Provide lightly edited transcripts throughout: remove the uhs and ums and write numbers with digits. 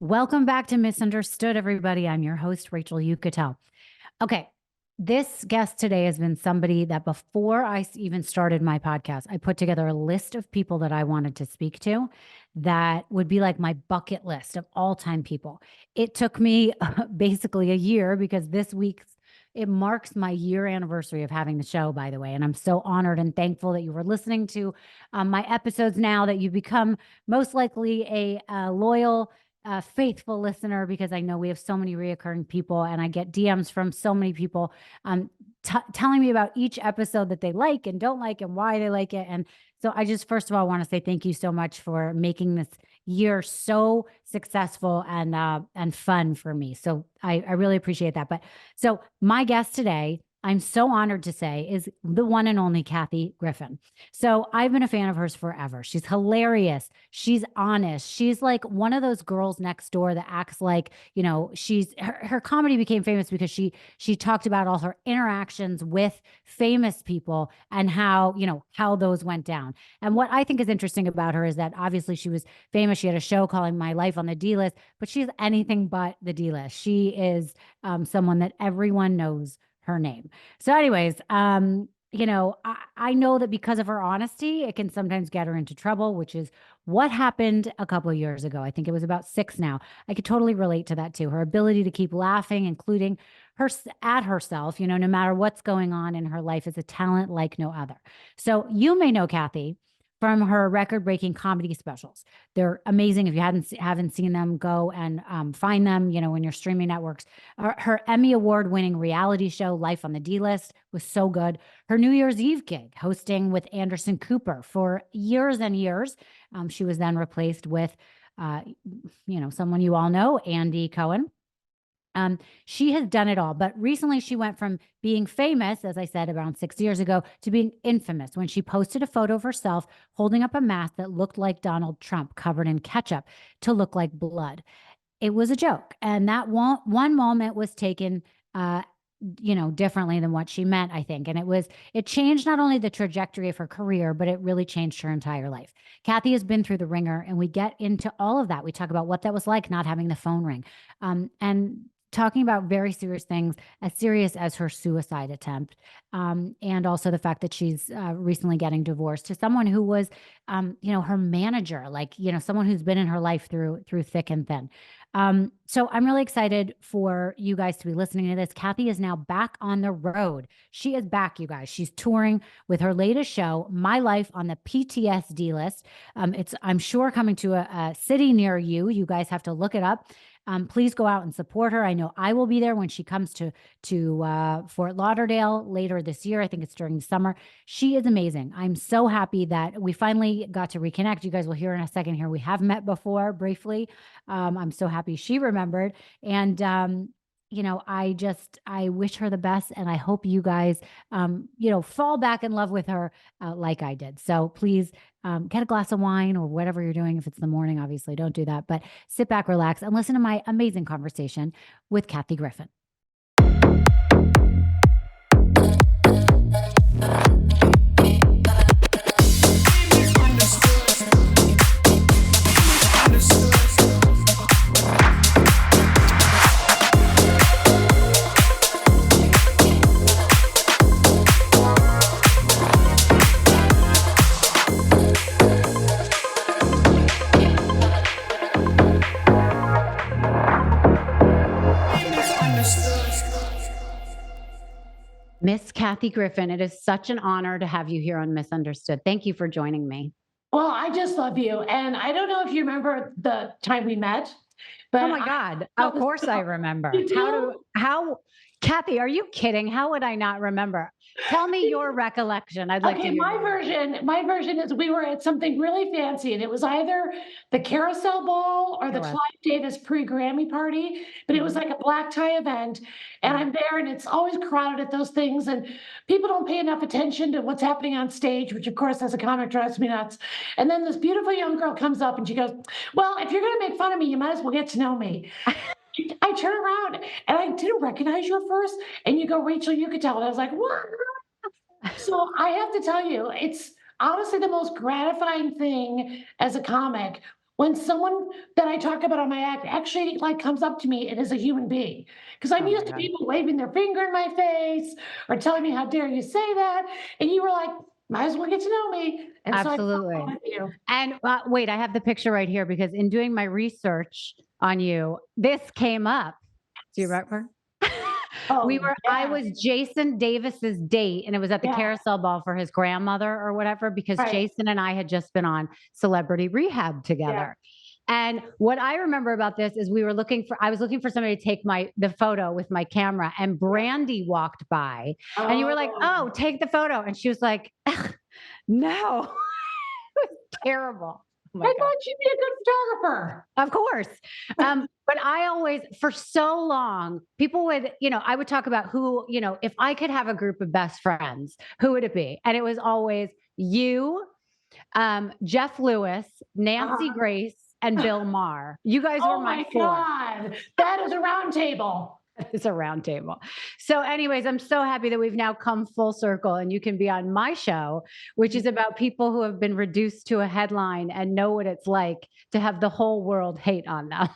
Welcome back to Misunderstood, everybody. I'm your host, Rachel Uchitel. Okay, this guest today has been somebody that before I even started my podcast, I put together a list of people that I wanted to speak to that would be like my bucket list of all time people. It took me basically a year because this week it marks my year anniversary of having the show, by the way. And I'm so honored and thankful that you were listening to my episodes now, that you become most likely a loyal faithful listener, because I know we have so many reoccurring people and I get DMs from so many people telling me about each episode that they like and don't like and why they like it. And so I just, first of all, want to say thank you so much for making this year so successful and fun for me. So I really appreciate that. But so my guest today, I'm so honored to say, is the one and only Kathy Griffin. So I've been a fan of hers forever. She's hilarious. She's honest. She's like one of those girls next door that acts like, her comedy became famous because she talked about all her interactions with famous people and how those went down. And what I think is interesting about her is that obviously she was famous. She had a show calling My Life on the D List, but she's anything but the D List. She is someone that everyone knows her name. So, anyways, I know that because of her honesty, it can sometimes get her into trouble, which is what happened a couple of years ago. I think it was about 6 now. I could totally relate to that too. Her ability to keep laughing, including her at herself, no matter what's going on in her life, is a talent like no other. So you may know Kathy from her record-breaking comedy specials. They're amazing. If you haven't seen them, go and find them, in your streaming networks. Her Emmy Award-winning reality show, Life on the D List, was so good. Her New Year's Eve gig, hosting with Anderson Cooper for years and years. She was then replaced with, someone you all know, Andy Cohen. She has done it all, but recently she went from being famous, as I said, around 6 years ago, to being infamous when she posted a photo of herself holding up a mask that looked like Donald Trump covered in ketchup to look like blood. It was a joke. And that one moment was taken, differently than what she meant, I think. And it changed not only the trajectory of her career, but it really changed her entire life. Kathy has been through the ringer, and we get into all of that. We talk about what that was like, not having the phone ring. And talking about very serious things, as serious as her suicide attempt, and also the fact that she's recently getting divorced to someone who was, her manager, like, someone who's been in her life through thick and thin. So I'm really excited for you guys to be listening to this. Kathy is now back on the road. She is back, you guys. She's touring with her latest show, My Life on the PTSD List. It's, I'm sure, coming to a city near you. You guys have to look it up. Please go out and support her. I know I will be there when she comes to Fort Lauderdale later this year. I think it's during the summer. She is amazing. I'm so happy that we finally got to reconnect. You guys will hear in a second here. We have met before briefly. I'm so happy she remembered. And I wish her the best, and I hope you guys, fall back in love with her like I did. So please get a glass of wine or whatever you're doing. If it's the morning, obviously don't do that, but sit back, relax, and listen to my amazing conversation with Kathy Griffin. Miss Kathy Griffin, it is such an honor to have you here on Misunderstood. Thank you for joining me. Well, I just love you. And I don't know if you remember the time we met, but oh my God, of course I remember. Kathy, are you kidding? How would I not remember? Tell me your recollection. I'd like to hear my version is we were at something really fancy, and it was either the Carousel Ball or the Clive Davis pre-Grammy party, but it was like a black tie event. And I'm there, and it's always crowded at those things, and people don't pay enough attention to what's happening on stage, which of course as a comic drives me nuts. And then this beautiful young girl comes up and she goes, "Well, if you're gonna make fun of me, you might as well get to know me." I turn around and I didn't recognize you at first, and you go, "Rachel Uchitel," and I was like, "What?" So I have to tell you, it's honestly the most gratifying thing as a comic when someone that I talk about on my act actually like comes up to me and is a human being. Because I'm Oh my used to God. people waving their finger in my face or telling me, how dare you say that? And you were like, might as well get to know me. And so I followed Absolutely. with you. And wait, I have the picture right here because in doing my research on you, this came up. Do you remember? Oh, I yeah, was Jason Davis's date and it was at the yeah, carousel ball for his grandmother or whatever because right, Jason and I had just been on Celebrity Rehab yeah. together. And what I remember about this is I was looking for somebody to take the photo with my camera and Brandy walked by and you were like, Oh, "Oh, take the photo." And she was like, "No." Terrible. Oh my I god. thought you'd be a good photographer. Of course. But I always, for so long, people would, I would talk about who, if I could have a group of best friends, who would it be? And it was always you, Jeff Lewis, Nancy Uh-huh. Grace, and Bill Maher. You guys were Oh my my four. God, that is a round table. It's a round table. So, anyways, I'm so happy that we've now come full circle and you can be on my show, which is about people who have been reduced to a headline and know what it's like to have the whole world hate on them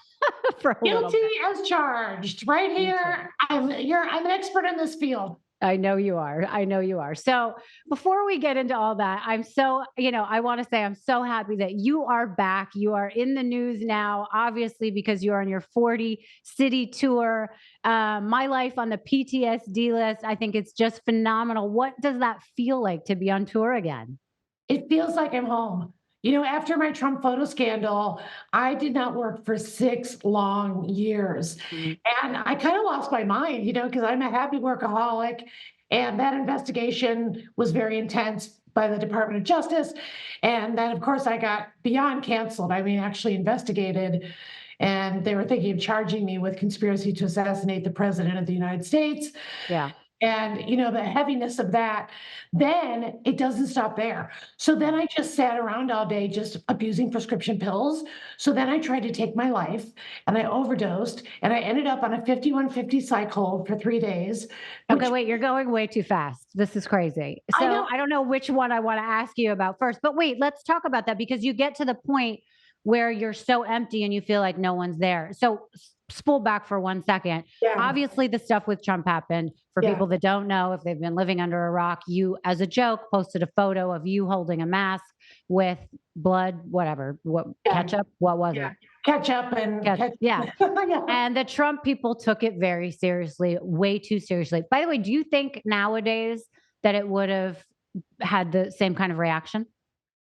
for a little Guilty bit. as charged. Right Me too. here, I'm an expert in this field. I know you are. I know you are. So before we get into all that, I want to say I'm so happy that you are back. You are in the news now, obviously, because you're on your 40 city tour. My life on the PTSD list. I think it's just phenomenal. What does that feel like to be on tour again? It feels like I'm home. After my Trump photo scandal, I did not work for 6 long years, Mhm. and I kinda lost my mind, because I'm a happy workaholic, and that investigation was very intense by the Department of Justice, and then, of course, I got beyond canceled, I mean, actually investigated, and they were thinking of charging me with conspiracy to assassinate the president of the United States, Yeah. and the heaviness of that, then it doesn't stop there. So then I just sat around all day just abusing prescription pills. So then I tried to take my life and I overdosed and I ended up on a 5150 psych hold for 3 days, Okay, which wait, you're going way too fast. This is crazy. I So know. I don't know which one I want to ask you about first, but wait, let's talk about that because you get to the point where you're so empty and you feel like no one's there. So spool back for 1 second. Yeah, Obviously, the stuff with Trump happened. For yeah, people that don't know, if they've been living under a rock, you, as a joke, posted a photo of you holding a mask with blood, whatever, what yeah, ketchup? What was yeah. it? Catch up and catch. Yeah. Yeah. And the Trump people took it very seriously, way too seriously. By the way, do you think nowadays that it would have had the same kind of reaction?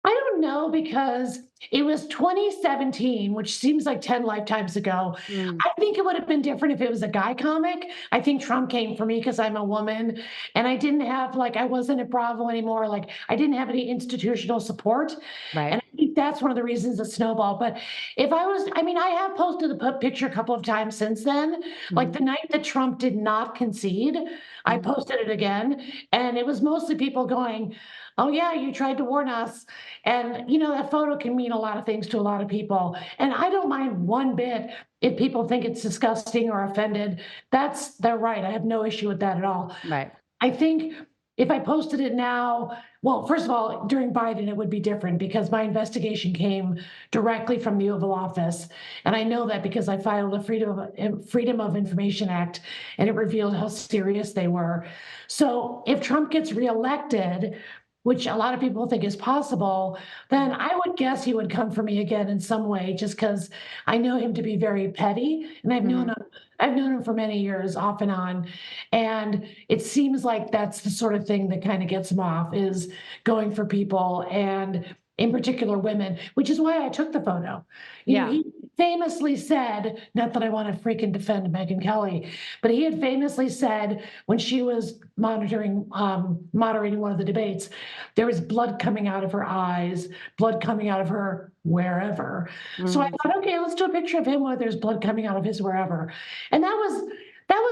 I don't know because it was 2017, which seems like 10 lifetimes ago. Mm, I think it would have been different if it was a guy comic. I think Trump came for me because I'm a woman and I didn't have, like, I wasn't at Bravo anymore. Like, I didn't have any institutional support. right. And I think that's one of the reasons it snowballed. But I mean, I have posted the picture a couple of times since then. Like Mhm, the night that Trump did not concede, I mhm. posted it again. And it was mostly people going, oh, yeah, you tried to warn us. And, that photo can mean a lot of things to a lot of people. And I don't mind one bit if people think it's disgusting or offended. They're right. I have no issue with that at all. Right. I think if I posted it now, well, first of all, during Biden, it would be different because my investigation came directly from the Oval Office. And I know that because I filed a Freedom of Information Act and it revealed how serious they were. So if Trump gets reelected, which a lot of people think is possible, then Mhm. I would guess he would come for me again in some way, just because I know him to be very petty, and Mhm. I've known him for many years, off and on, and it seems like that's the sort of thing that kind of gets him off is going for people, and in particular women, which is why I took the photo. Yeah. He famously said, not that I want to freaking defend Megyn Kelly, but he had famously said when she was moderating one of the debates, there was blood coming out of her eyes, blood coming out of her wherever. So I Mhm. thought, okay, let's do a picture of him where there's blood coming out of his wherever. And that was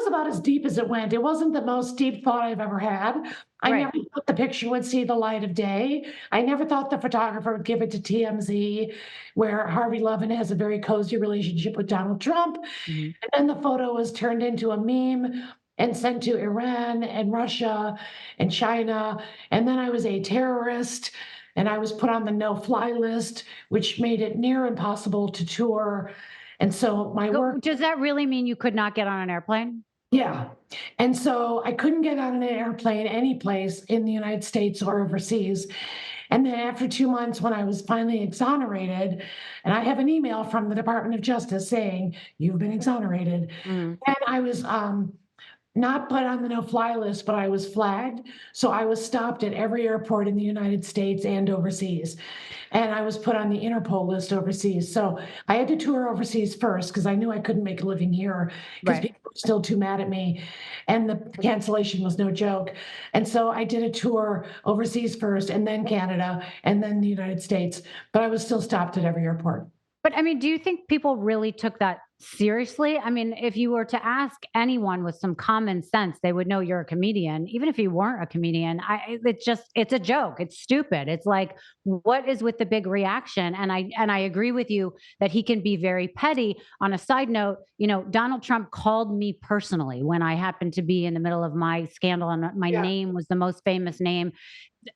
about as deep as it went. It wasn't the most deep thought I've ever had. I Right. never thought the picture would see the light of day. I never thought the photographer would give it to TMZ, where Harvey Levin has a very cozy relationship with Donald Trump. Mhm. And then the photo was turned into a meme and sent to Iran and Russia and China. And then I was a terrorist. and I was put on the no-fly list, which made it near impossible to tour. And so my work, Does that really mean you could not get on an airplane? yeah. And so I couldn't get on an airplane any place in the United States or overseas. And then after 2 months, when I was finally exonerated, and I have an email from the Department of Justice saying, you've been exonerated. Mm. And I was not put on the no-fly list, but I was flagged. So I was stopped at every airport in the United States and overseas. And I was put on the Interpol list overseas. So I had to tour overseas first because I knew I couldn't make a living here because Right. people were still too mad at me. And the cancellation was no joke. And so I did a tour overseas first, and then Canada, and then the United States. But I was still stopped at every airport. But I mean, do you think people really took that seriously? I mean, if you were to ask anyone with some common sense, they would know you're a comedian. Even if you weren't a comedian, it's a joke. It's stupid. It's like, what is with the big reaction? And I agree with you that he can be very petty. On a side note, Donald Trump called me personally when I happened to be in the middle of my scandal, and my Yeah, name was the most famous name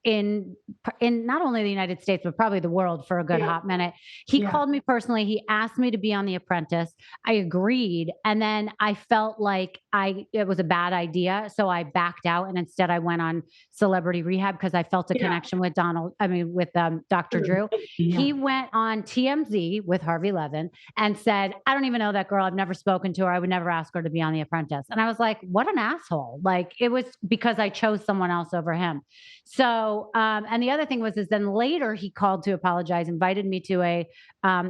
in not only the United States, but probably the world for a good yeah, hot minute. He yeah, called me personally. He asked me to be on The Apprentice. I agreed. And then I felt like it was a bad idea. So I backed out, and instead I went on Celebrity Rehab because I felt a yeah. connection with with Dr. Drew. Yeah. He went on TMZ with Harvey Levin and said, I don't even know that girl. I've never spoken to her. I would never ask her to be on The Apprentice. And I was like, what an asshole. Like, it was because I chose someone else over him. So, and the other thing is then later he called to apologize, invited me to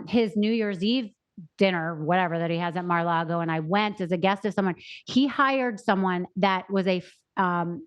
his New Year's Eve dinner, whatever that he has at Mar-Lago, and I went as a guest of someone. He hired someone that was a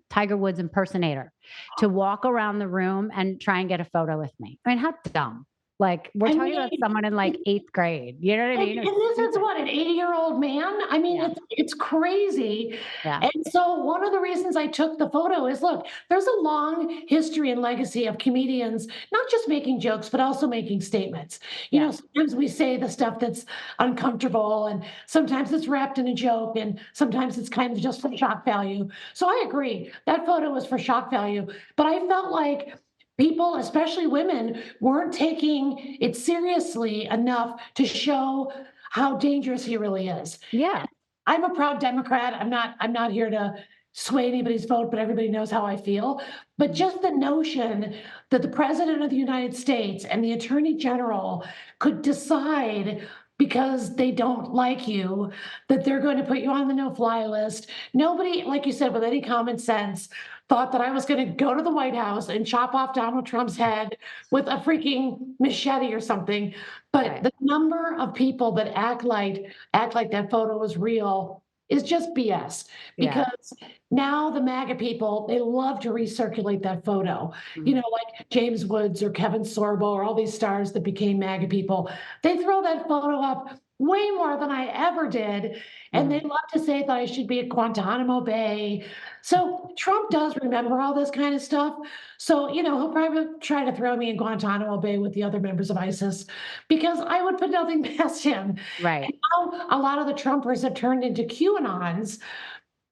Tiger Woods impersonator to walk around the room and try and get a photo with me. I mean, how dumb! Like, we're I talking about mean, someone in like eighth grade. You know what I and mean? It's this is stupid. what, an 80-year-old man? I mean, Yeah, it's crazy. yeah, And so one of the reasons I took the photo is, look, there's a long history and legacy of comedians not just making jokes, but also making statements. yeah, Sometimes we say the stuff that's uncomfortable, and sometimes it's wrapped in a joke, and sometimes it's kind of just for shock value. So I agree, that photo was for shock value, but I felt like people, especially women, weren't taking it seriously enough to show how dangerous he really is. yeah, I'm a proud Democrat. I'm not here to sway anybody's vote, but everybody knows how I feel. But mhm, just the notion that the president of the United States and the attorney general could decide, because they don't like you, that they're going to put you on the no-fly list. Nobody, like you said, with any common sense, thought that I was going to go to the White House and chop off Donald Trump's head with a freaking machete or something. But right, the number of people that act like that photo was real is just BS, yeah, because now the MAGA people, they love to recirculate that photo. mhm, Like James Woods or Kevin Sorbo or all these stars that became MAGA people. They throw that photo up way more than I ever did. And they mhm, love to say that I should be at Guantanamo Bay. So Trump does remember all this kind of stuff. So, he'll probably try to throw me in Guantanamo Bay with the other members of ISIS, because I would put nothing past him. right. And now a lot of the Trumpers have turned into QAnons.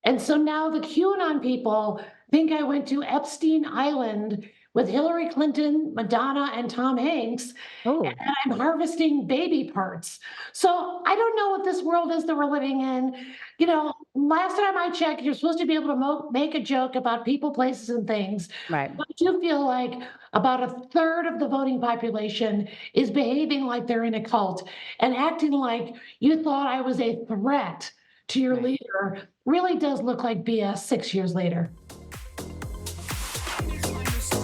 And so now the QAnon people think I went to Epstein Island with Hillary Clinton, Madonna, and Tom Hanks, Oh, and I'm harvesting baby parts. So I don't know what this world is that we're living in. Last time I checked, you're supposed to be able to make a joke about people, places, and things. right. But I do feel like about a third of the voting population is behaving like they're in a cult and acting like you thought I was a threat to your Right. leader. Really does look like BS 6 years later.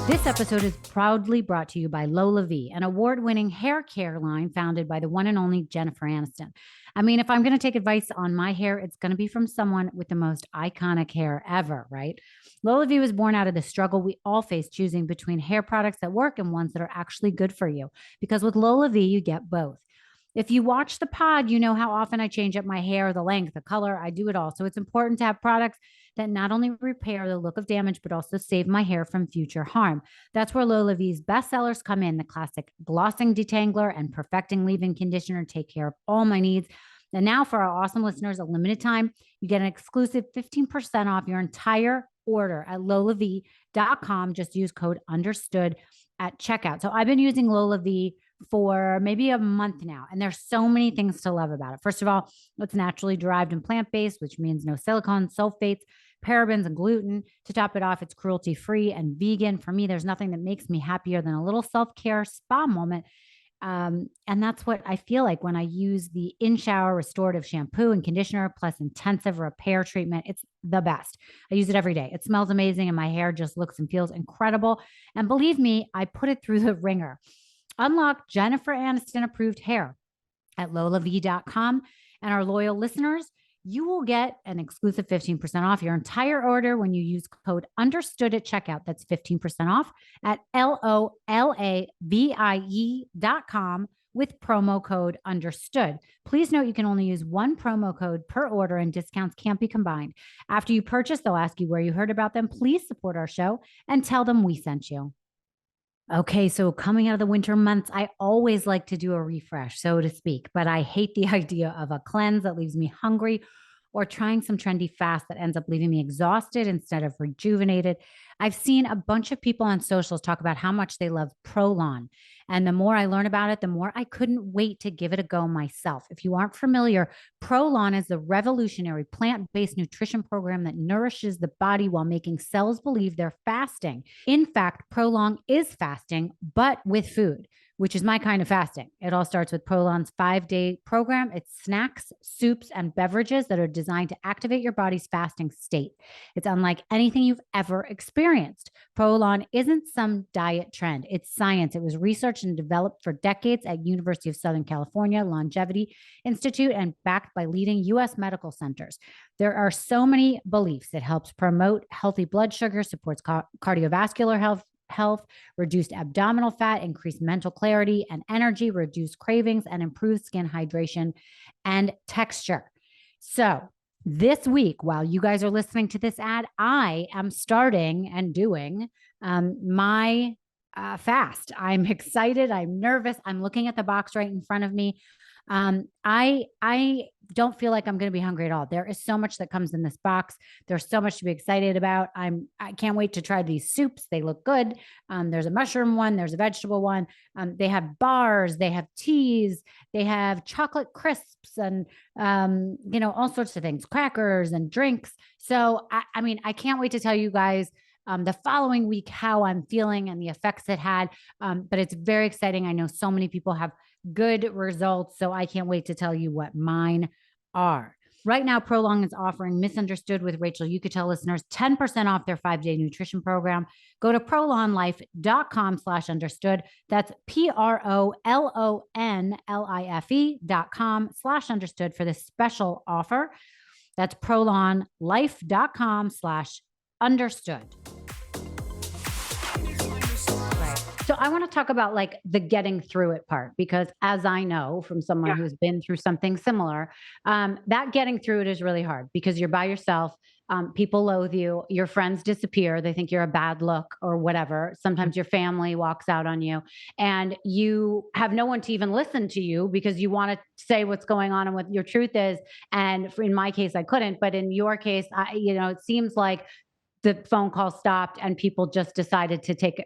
This episode is proudly brought to you by Lola V, an award-winning hair care line founded by the one and only Jennifer Aniston. I mean, if I'm going to take advice on my hair, it's going to be from someone with the most iconic hair ever, right? Lola V was born out of the struggle we all face choosing between hair products that work and ones that are actually good for you. Because with Lola V, you get both. If you watch the pod, you know how often I change up my hair, the length, the color, I do it all. So it's important to have products that not only repair the look of damage, but also save my hair from future harm. That's where Lola V's bestsellers come in. The classic glossing detangler and perfecting leave-in conditioner take care of all my needs. And now for our awesome listeners, a limited time, you get an exclusive 15% off your entire order at lolav.com. Just use code understood. at checkout. So I've been using Lola V for maybe a month now, and there's so many things to love about it. First of all, it's naturally derived and plant-based, which means no silicone, sulfates, parabens, and gluten. To top it off, it's cruelty-free and vegan. For me, there's nothing that makes me happier than a little self-care spa moment. And that's what I feel like when I use the in shower restorative shampoo and conditioner plus intensive repair treatment. It's the best. I use it every day. It smells amazing and my hair just looks and feels incredible. And believe me, I put it through the ringer. Unlock Jennifer Aniston approved hair at lolav.com. And our loyal listeners, you will get an exclusive 15% off your entire order when you use code understood at checkout. That's 15% off at LOLAVIE.com with promo code understood. Please note you can only use one promo code per order and discounts can't be combined. After you purchase, they'll ask you where you heard about them. Please support our show and tell them we sent you. Okay, so coming out of the winter months, I always like to do a refresh, so to speak, but I hate the idea of a cleanse that leaves me hungry or trying some trendy fast that ends up leaving me exhausted instead of rejuvenated. I've seen a bunch of people on socials talk about how much they love Prolon. And the more I learn about it, the more I couldn't wait to give it a go myself. If you aren't familiar, Prolon is the revolutionary plant-based nutrition program that nourishes the body while making cells believe they're fasting. In fact, Prolon is fasting, but with food, which is my kind of fasting. It all starts with Prolon's 5-day program. It's snacks, soups, and beverages that are designed to activate your body's fasting state. It's unlike anything you've ever experienced. Prolon isn't some diet trend. It's science. It was researched and developed for decades at University of Southern California Longevity Institute and backed by leading U.S. medical centers. There are so many beliefs. It helps promote healthy blood sugar, supports cardiovascular health, reduced abdominal fat, increased mental clarity and energy, reduced cravings, and improved skin hydration and texture. So this week, while you guys are listening to this ad, I am starting and doing my fast. I'm excited. I'm nervous. I'm looking at the box right in front of me. I don't feel like I'm going to be hungry at all. There is so much that comes in this box. There's so much to be excited about. I can't wait to try these soups. They look good. There's a mushroom one. There's a vegetable one. They have bars. They have teas. They have chocolate crisps and, all sorts of things, crackers and drinks. So, I mean, I can't wait to tell you guys the following week how I'm feeling and the effects it had. But it's very exciting. I know so many people have good results, so I can't wait to tell you what mine are. Right now, Prolon is offering Misunderstood with Rachel Uchitel listeners 10% off their 5-day nutrition program. Go to prolonlife.com/understood. That's PROLONLIFE.com/understood for this special offer. That's prolonlife.com/understood. So I want to talk about like the getting through it part, because as I know from someone who's been through something similar, that getting through it is really hard because you're by yourself. People loathe you. Your friends disappear. They think you're a bad look or whatever. Sometimes your family walks out on you and you have no one to even listen to you because you want to say what's going on and what your truth is. And in my case, I couldn't, but in your case, it seems like the phone call stopped and people just decided to take,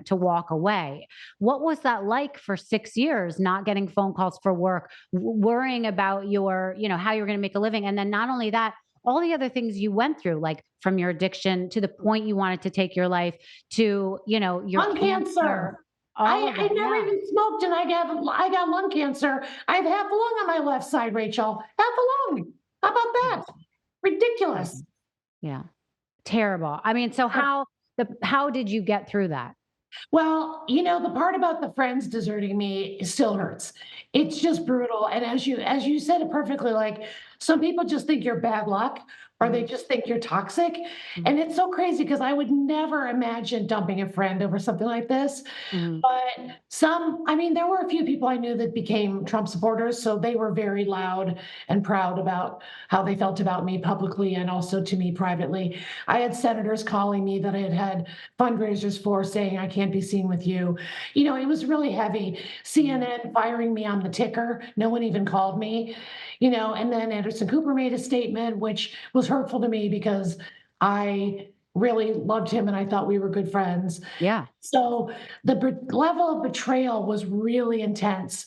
to walk away. What was that like for 6 years, not getting phone calls for work, worrying about your, how you're going to make a living? And then not only that, all the other things you went through, like from your addiction to the point you wanted to take your life to, your lung cancer. I never even smoked and I got lung cancer. I have half a lung on my left side, Rachel. Half a lung. How about that? Ridiculous. Yeah. Terrible. I mean, so how did you get through that? Well, the part about the friends deserting me still hurts. It's just brutal. And as you said it perfectly, like some people just think you're bad luck or they just think you're toxic. And it's so crazy because I would never imagine dumping a friend over something like this. But there were a few people I knew that became Trump supporters. So they were very loud and proud about how they felt about me publicly and also to me privately. I had senators calling me that I had had fundraisers for saying, I can't be seen with you. It was really heavy. CNN firing me on the ticker. No one even called me, and then Anderson Cooper made a statement, which was hurtful to me because I really loved him and I thought we were good friends. Yeah. So the level of betrayal was really intense.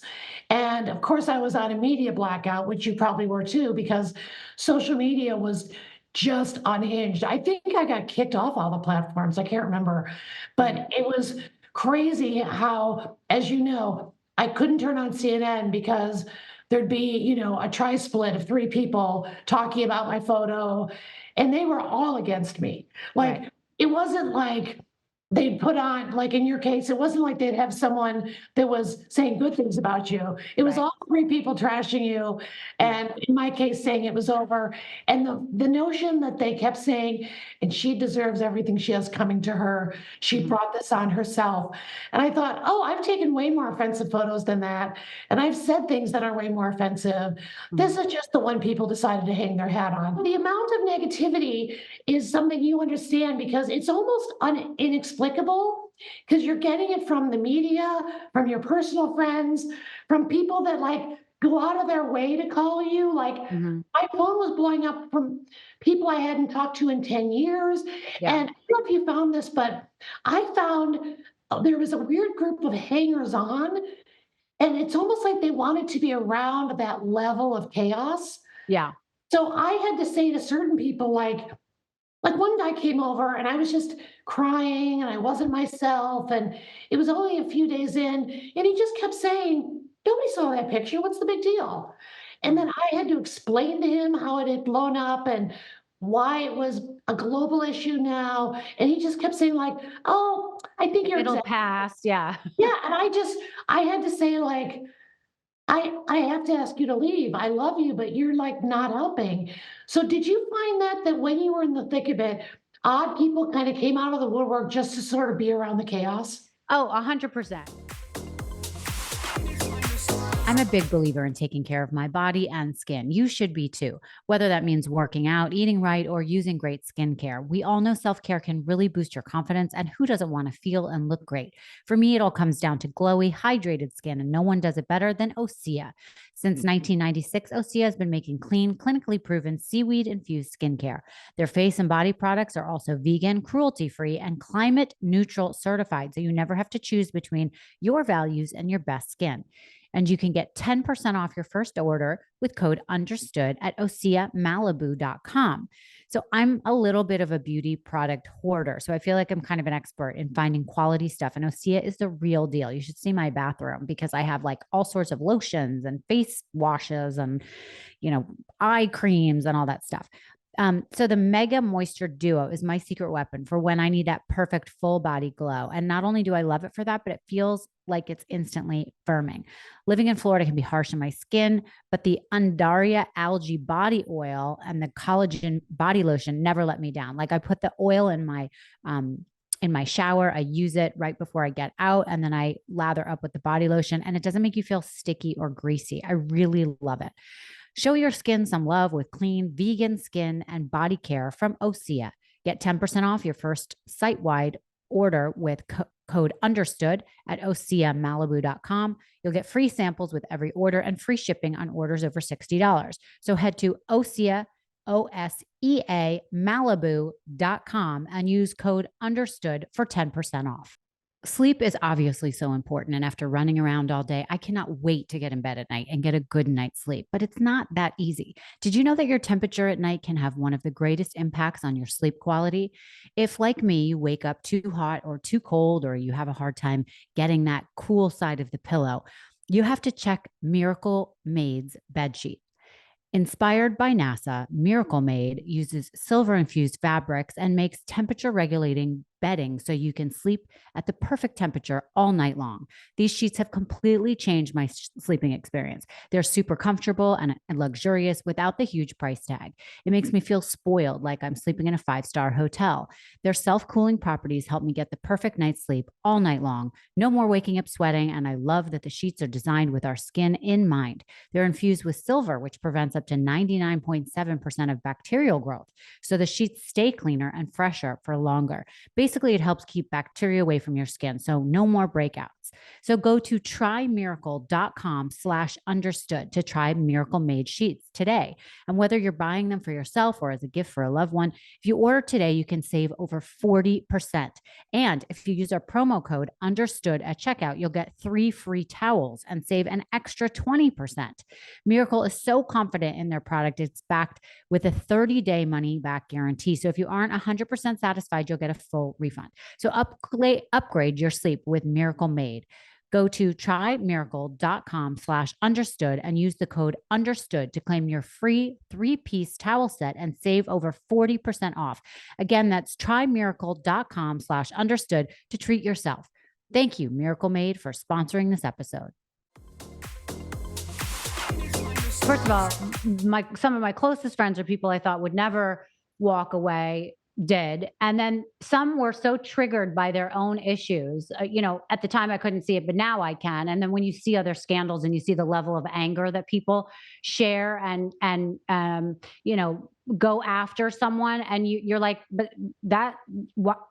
And of course, I was on a media blackout, which you probably were too, because social media was just unhinged. I think I got kicked off all the platforms. I can't remember, but Mm. it was crazy how, as you know, I couldn't turn on CNN because there'd be, a tri-split of three people talking about my photo, and they were all against me. Right. Like, it wasn't like they'd put on, like in your case, it wasn't like they'd have someone that was saying good things about you. It was Right. all three people trashing you, Yeah. and in my case, saying it was over. And the notion that they kept saying, and she deserves everything she has coming to her. She Mhm. brought this on herself. And I thought, oh, I've taken way more offensive photos than that. And I've said things that are way more offensive. This Mhm. is just the one people decided to hang their hat on. The amount of negativity is something you understand because it's almost inexplicable, because you're getting it from the media, from your personal friends, from people that like go out of their way to call you. Like, Mhm. my phone was blowing up from people I hadn't talked to in 10 years. Yeah. And I don't know if you found this, but I found there was a weird group of hangers on, and it's almost like they wanted to be around that level of chaos. Yeah. So I had to say to certain people, like one guy came over and I was just crying and I wasn't myself. And it was only a few days in, and he just kept saying, "Nobody saw that picture. What's the big deal?" And Mm. then I had to explain to him how it had blown up and why it was a global issue now. And he just kept saying, like, "Oh, I think you're It'll exaggerating." pass. Yeah. Yeah. And I had to say, like, I have to ask you to leave. I love you, but you're, like, not helping. So did you find that when you were in the thick of it, odd people kinda came out of the woodwork just to sort of be around the chaos? Oh, 100%. I'm a big believer in taking care of my body and skin. You should be too, whether that means working out, eating right, or using great skincare. We all know self care can really boost your confidence, and who doesn't want to feel and look great? For me, it all comes down to glowy, hydrated skin, and no one does it better than OSEA. Since 1996, OSEA has been making clean, clinically proven seaweed infused skincare. Their face and body products are also vegan, cruelty free, and climate neutral certified, so you never have to choose between your values and your best skin. And you can get 10% off your first order with code understood at oseamalibu.com. So I'm a little bit of a beauty product hoarder. So I feel like I'm kind of an expert in finding quality stuff. And Osea is the real deal. You should see my bathroom because I have like all sorts of lotions and face washes and, eye creams and all that stuff. So the Mega Moisture Duo is my secret weapon for when I need that perfect full body glow. And not only do I love it for that, but it feels like it's instantly firming. Living in Florida can be harsh on my skin, but the Undaria algae body oil and the collagen body lotion never let me down. Like I put the oil in my shower, I use it right before I get out, and then I lather up with the body lotion, and it doesn't make you feel sticky or greasy. I really love it. Show your skin some love with clean, vegan skin and body care from OSEA. Get 10% off your first site wide order with code understood at oseamalibu.com. You'll get free samples with every order and free shipping on orders over $60. So head to OSEA, OSEA Malibu.com and use code understood for 10% off. Sleep is obviously so important. And after running around all day, I cannot wait to get in bed at night and get a good night's sleep. But it's not that easy. Did you know that your temperature at night can have one of the greatest impacts on your sleep quality? If, like me, you wake up too hot or too cold, or you have a hard time getting that cool side of the pillow, you have to check Miracle Made's bed sheet. Inspired by NASA, Miracle Made uses silver infused fabrics and makes temperature regulating bedding so you can sleep at the perfect temperature all night long. These sheets have completely changed my sleeping experience. They're super comfortable and luxurious without the huge price tag. It makes me feel spoiled, like I'm sleeping in a 5-star hotel. Their self cooling properties help me get the perfect night's sleep all night long. No more waking up sweating, and I love that the sheets are designed with our skin in mind. They're infused with silver, which prevents up to 99.7% of bacterial growth. So the sheets stay cleaner and fresher for longer. Basically, it helps keep bacteria away from your skin. So no more breakouts. sheets. So go to trymiracle.com/understood to try Miracle Made sheets today. And whether you're buying them for yourself or as a gift for a loved one, if you order today, you can save over 40%. And if you use our promo code understood at checkout, you'll get 3 free towels and save an extra 20%. Miracle is so confident in their product, it's backed with a 30-day money back guarantee. So if you aren't 100% satisfied, you'll get a full refund. So upgrade your sleep with Miracle Made. Go to trymiracle.com/understood and use the code understood to claim your free 3-piece towel set and save over 40% off. Again, that's trymiracle.com/understood to treat yourself. Thank you, Miracle Made, for sponsoring this episode. First of all, some of my closest friends are people I thought would never walk away, did. And then some were so triggered by their own issues. At the time I couldn't see it, but now I can. And then when you see other scandals and you see the level of anger that people share and go after someone, and you're like, but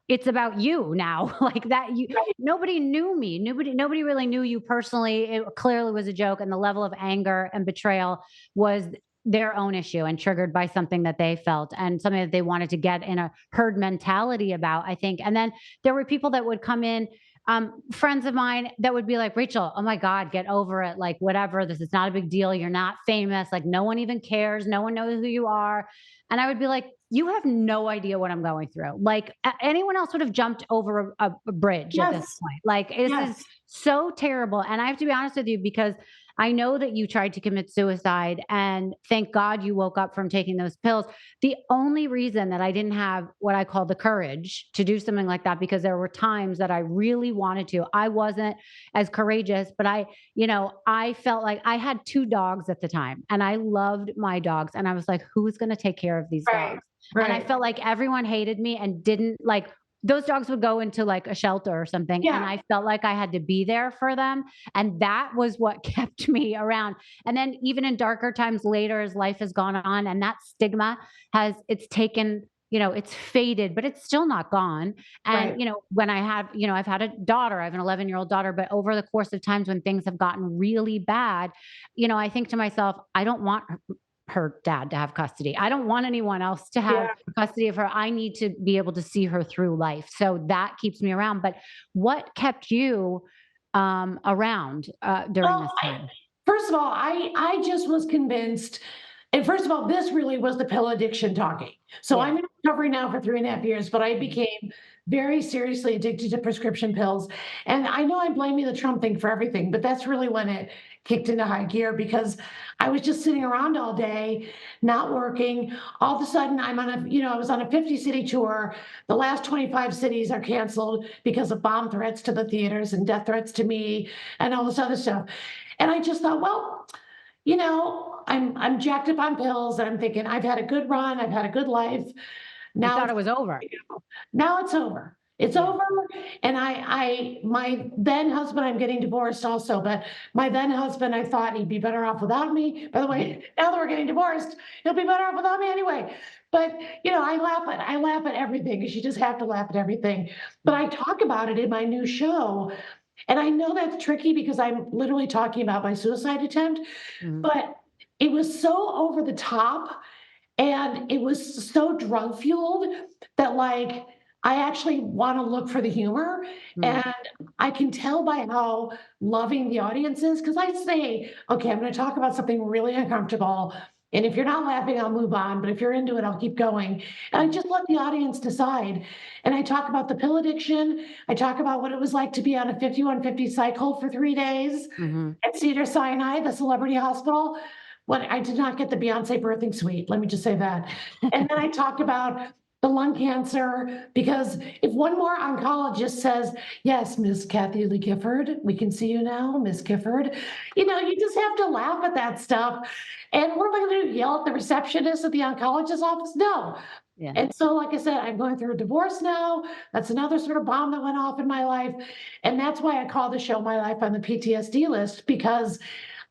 it's about you now. Like that, nobody knew me. Nobody really knew you personally. It clearly was a joke. And the level of anger and betrayal was their own issue and triggered by something that they felt and something that they wanted to get in a herd mentality about, I think. And then there were people that would come in, friends of mine that would be like, Rachel, oh my God, get over it. Like, whatever, this is not a big deal. You're not famous. Like, no one even cares. No one knows who you are. And I would be like, you have no idea what I'm going through. Like, anyone else would have jumped over a bridge at this point. Like, this is so terrible. And I have to be honest with you, because I know that you tried to commit suicide, and thank God you woke up from taking those pills. The only reason that I didn't have what I call the courage to do something like that, because there were times that I really wanted to. I wasn't as courageous, but I felt like I had 2 dogs at the time, and I loved my dogs. And I was like, who's going to take care of these dogs? Right. And I felt like everyone hated me and didn't like, those dogs would go into like a shelter or something. Yeah. And I felt like I had to be there for them. And that was what kept me around. And then even in darker times later, as life has gone on, and that stigma it's taken, it's faded, but it's still not gone. And, Right. when I've had a daughter, I have an 11-year-old daughter, but over the course of times when things have gotten really bad, I think to myself, I don't want her dad to have custody. I don't want anyone else to have custody of her. I need to be able to see her through life. So that keeps me around. But what kept you around during this time? First of all, I just was convinced. And first of all, this really was the pill addiction talking. So Yeah. I'm in recovery now for 3.5 years, but I became very seriously addicted to prescription pills. And I know I'm blaming the Trump thing for everything, but that's really when it kicked into high gear, because I was just sitting around all day, not working. All of a sudden, I was on a 50-city tour. The last 25 cities are canceled because of bomb threats to the theaters and death threats to me and all this other stuff. And I just thought, well, I'm jacked up on pills, and I'm thinking, I've had a good run, I've had a good life. You Now thought it was over. now it's over. It's Yeah. over. And my then husband, I'm getting divorced also, but my then husband, I thought he'd be better off without me. By the way, now that we're getting divorced, he'll be better off without me anyway. But I laugh at everything, because you just have to laugh at everything. But I talk about it in my new show. And I know that's tricky, because I'm literally talking about my suicide attempt, Mhm. but it was so over the top, and it was so drug fueled that, like, I actually want to look for the humor. Mhm. And I can tell by how loving the audience is, because I say, okay, I'm going to talk about something really uncomfortable. And if you're not laughing, I'll move on. But if you're into it, I'll keep going. And I just let the audience decide. And I talk about the pill addiction. I talk about what it was like to be on a 5150 cycle for 3 days Mhm. at Cedars-Sinai, the celebrity hospital. When I did not get the Beyonce birthing suite, let me just say that. And then I talk about the lung cancer, because if one more oncologist says, yes, Miss Kathy Lee Gifford, we can see you now, Miss Gifford, you just have to laugh at that stuff. And what am I going to do? Yell at the receptionist at the oncologist's office? No. Yeah. And so, like I said, I'm going through a divorce now. That's another sort of bomb that went off in my life. And that's why I call the show My Life on the PTSD List, because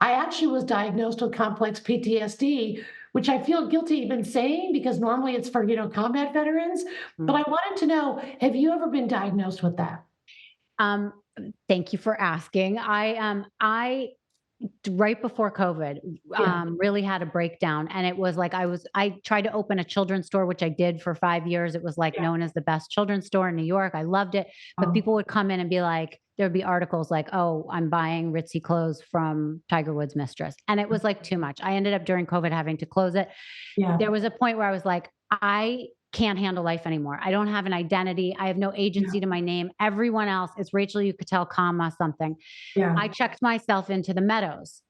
I actually was diagnosed with complex PTSD, which I feel guilty even saying, because normally it's for, combat veterans. But Mhm. I wanted to know, have you ever been diagnosed with that? Thank you for asking. I right before COVID, Yeah. really had a breakdown. And it was like I tried to open a children's store, which I did for 5 years. It was like Yeah. known as the best children's store in New York. I loved it. But Oh, people would come in and be like, there would be articles like, oh, I'm buying ritzy clothes from Tiger Woods' mistress. And it was like too much. I ended up during COVID having to close it. yeah. There was a point where I was like, I can't handle life anymore. I don't have an identity. I have no Yeah. agency to my name. Everyone else is Rachel Uchitel, comma, something. Yeah. I checked myself into the Meadows.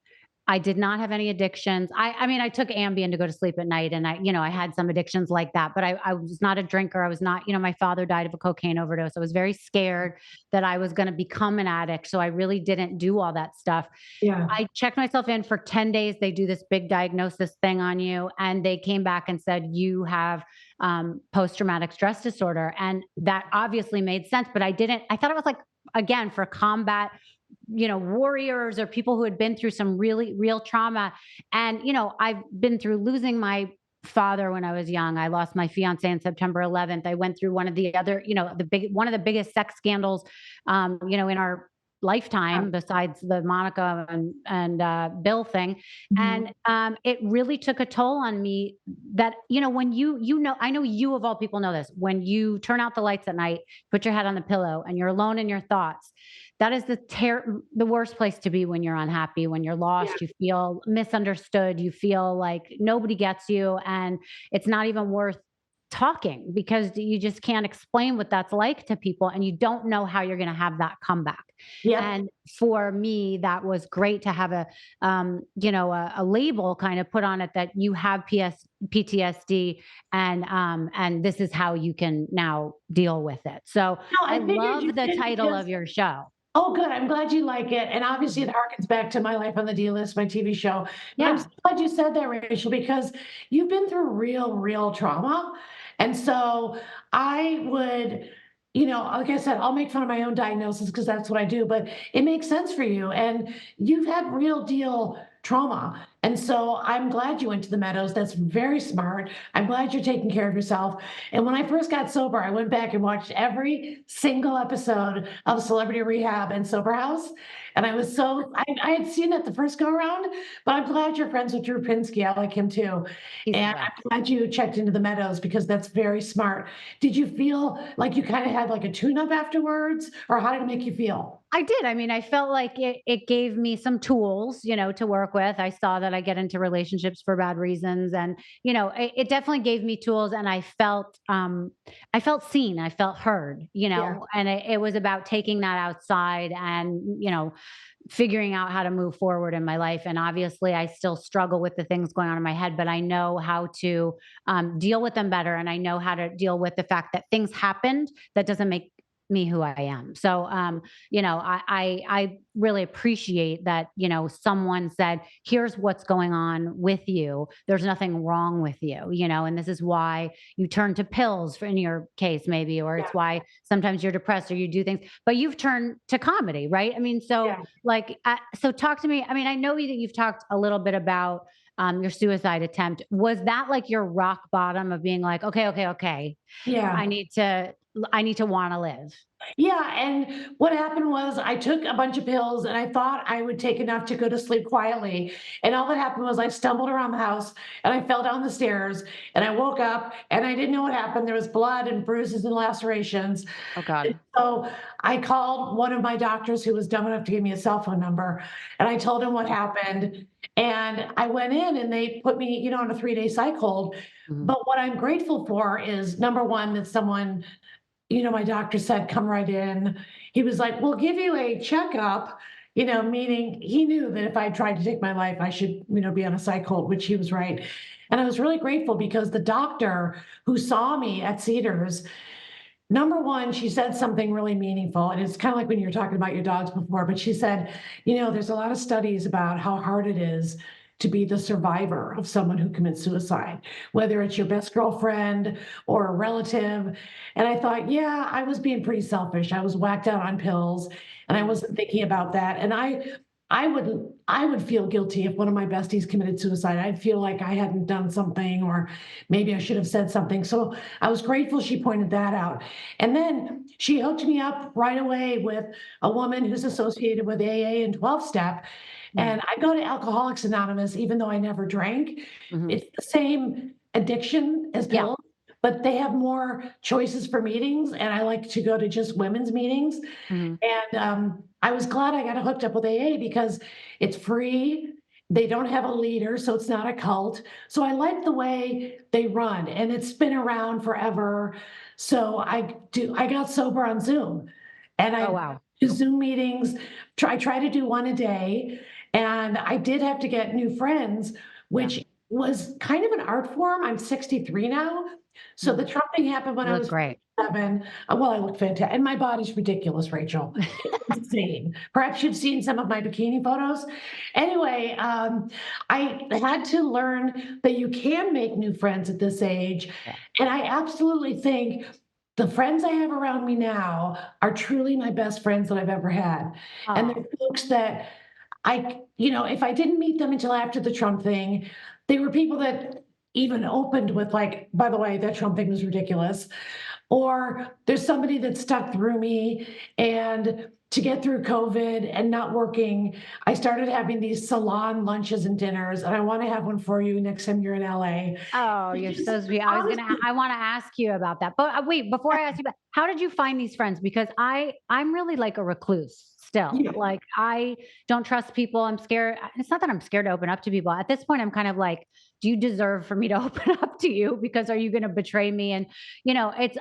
I did not have any addictions. I mean, I took Ambien to go to sleep at night and I had some addictions like that, but I was not a drinker. I was not, my father died of a cocaine overdose. I was very scared that I was going to become an addict. So I really didn't do all that stuff. Yeah. I checked myself in for 10 days. They do this big diagnosis thing on you. And they came back and said, you have post traumatic stress disorder. And that obviously made sense. But I thought it was like, again, for combat, warriors or people who had been through some really real trauma. And, I've been through losing my father when I was young. I lost my fiance on September 11th. I went through one of the other, one of the biggest sex scandals, in our Yeah. lifetime besides the Monica and Bill thing. Mhm. And it really took a toll on me that, when I know you of all people know this, when you turn out the lights at night, put your head on the pillow and you're alone in your thoughts, that is the worst place to be when you're unhappy, when you're Yeah. lost, you feel misunderstood, you feel like nobody gets you, and it's not even worth talking because you just can't explain what that's like to people and you don't know how you're going to have that comeback. Yep. And for me, that was great to have a label kind of put on it that you have PTSD and this is how you can now deal with it. So No, I I figured love you the did title because of your show. oh, good. I'm glad you like it. And obviously, Mhm. it harkens back to My Life on the D List, my TV show. But I'm so Yeah. glad you said that, Rachel, because you've been through real, real trauma. And so I would, like I said, I'll make fun of my own diagnosis because that's what I do, but it makes sense for you. And you've had real deal trauma. And so I'm glad you went to the Meadows. That's very smart. I'm glad you're taking care of yourself. And when I first got sober, I went back and watched every single episode of Celebrity Rehab and Sober House. And I was I had seen it the first go around, but I'm glad you're friends with Drew Pinsky. I like him too. He's the And best. I'm glad you checked into the Meadows because that's very smart. Did you feel like you kind of had like a tune up afterwards, or how did it make you feel? I did. I mean, I felt like it gave me some tools, to work with. I saw that I get into relationships for bad reasons. And, it definitely gave me tools and I felt seen, I felt heard, Yeah. and it was about taking that outside and, figuring out how to move forward in my life. And obviously I still struggle with the things going on in my head, but I know how to deal with them better. And I know how to deal with the fact that things happened that doesn't make me who I am. So, I really appreciate that, someone said, here's what's going on with you. There's nothing wrong with you, and this is why you turn to pills in your case, maybe, or Yeah. it's why sometimes you're depressed or you do things, but you've turned to comedy, right? I mean, so Yeah. like, so talk to me. I mean, I know that you've talked a little bit about your suicide attempt. Was that like your rock bottom of being like, okay, okay, okay, I Yeah. need to, I need to want to live? Yeah, and what happened was I took a bunch of pills and I thought I would take enough to go to sleep quietly. And all that happened was I stumbled around the house and I fell down the stairs and I woke up and I didn't know what happened. There was blood and bruises and lacerations. Oh And God. so I called one of my doctors who was dumb enough to give me a cell phone number and I told him what happened. And I went in and they put me, on a 3-day psych hold. Mhm. But what I'm grateful for is number one, that someone my doctor said, come right in. He was like, we'll give you a checkup, meaning he knew that if I tried to take my life, I should, be on a psych hold, which he was right. And I was really grateful because the doctor who saw me at Cedars, number one, she said something really meaningful. And it's kind of like when you were talking about your dogs before, but she said, there's a lot of studies about how hard it is to be the survivor of someone who commits suicide, whether it's your best girlfriend or a relative. And I thought, yeah, I was being pretty selfish. I was whacked out on pills and I Mhm. wasn't thinking about that. And I would feel guilty if one of my besties committed suicide. I'd feel like I hadn't done something, or maybe I should have said something. So I was grateful she pointed that out. And then she hooked me up right away with a woman who's associated with AA and 12 step. Mm, And I go to Alcoholics Anonymous, even though I never drank. mhm. It's the same addiction as Yeah. pills, but they have more choices for meetings. And I like to go to just women's meetings. Mhm. And I was glad I got hooked up with AA because it's free. They don't have a leader, so it's not a cult. So I like the way they run, and it's been around forever. So I got sober on Zoom, and Oh, I wow. do Zoom meetings. I try to do one a day, and I did have to get new friends, Yeah. which was kind of an art form. I'm 63 now, so the Mm. Trump thing happened when You I look was great. 7. Well, I look fantastic, and my body's ridiculous, Rachel. It's insane. Perhaps you've seen some of my bikini photos. Anyway, I had to learn that you can make new friends at this age, Yeah. and I absolutely think the friends I have around me now are truly my best friends that I've ever had, and they're Oh, folks that if I didn't meet them until after the Trump thing, they were people that even opened with like, "By the way, that Trump thing was ridiculous." Or there's somebody that stuck through me, and to get through COVID and not working, I started having these salon lunches and dinners, and I wanna have one for you next time you're in LA. oh, you're Because so sweet. honestly, I wanna ask you about that. But, wait, before I ask you about how did you find these friends? Because I'm really like a recluse still. yeah. Like, I don't trust people. I'm scared. It's not that I'm scared to open up to people. At this point, I'm kind of like, do you deserve for me to open up to you? Because are you gonna betray me? And,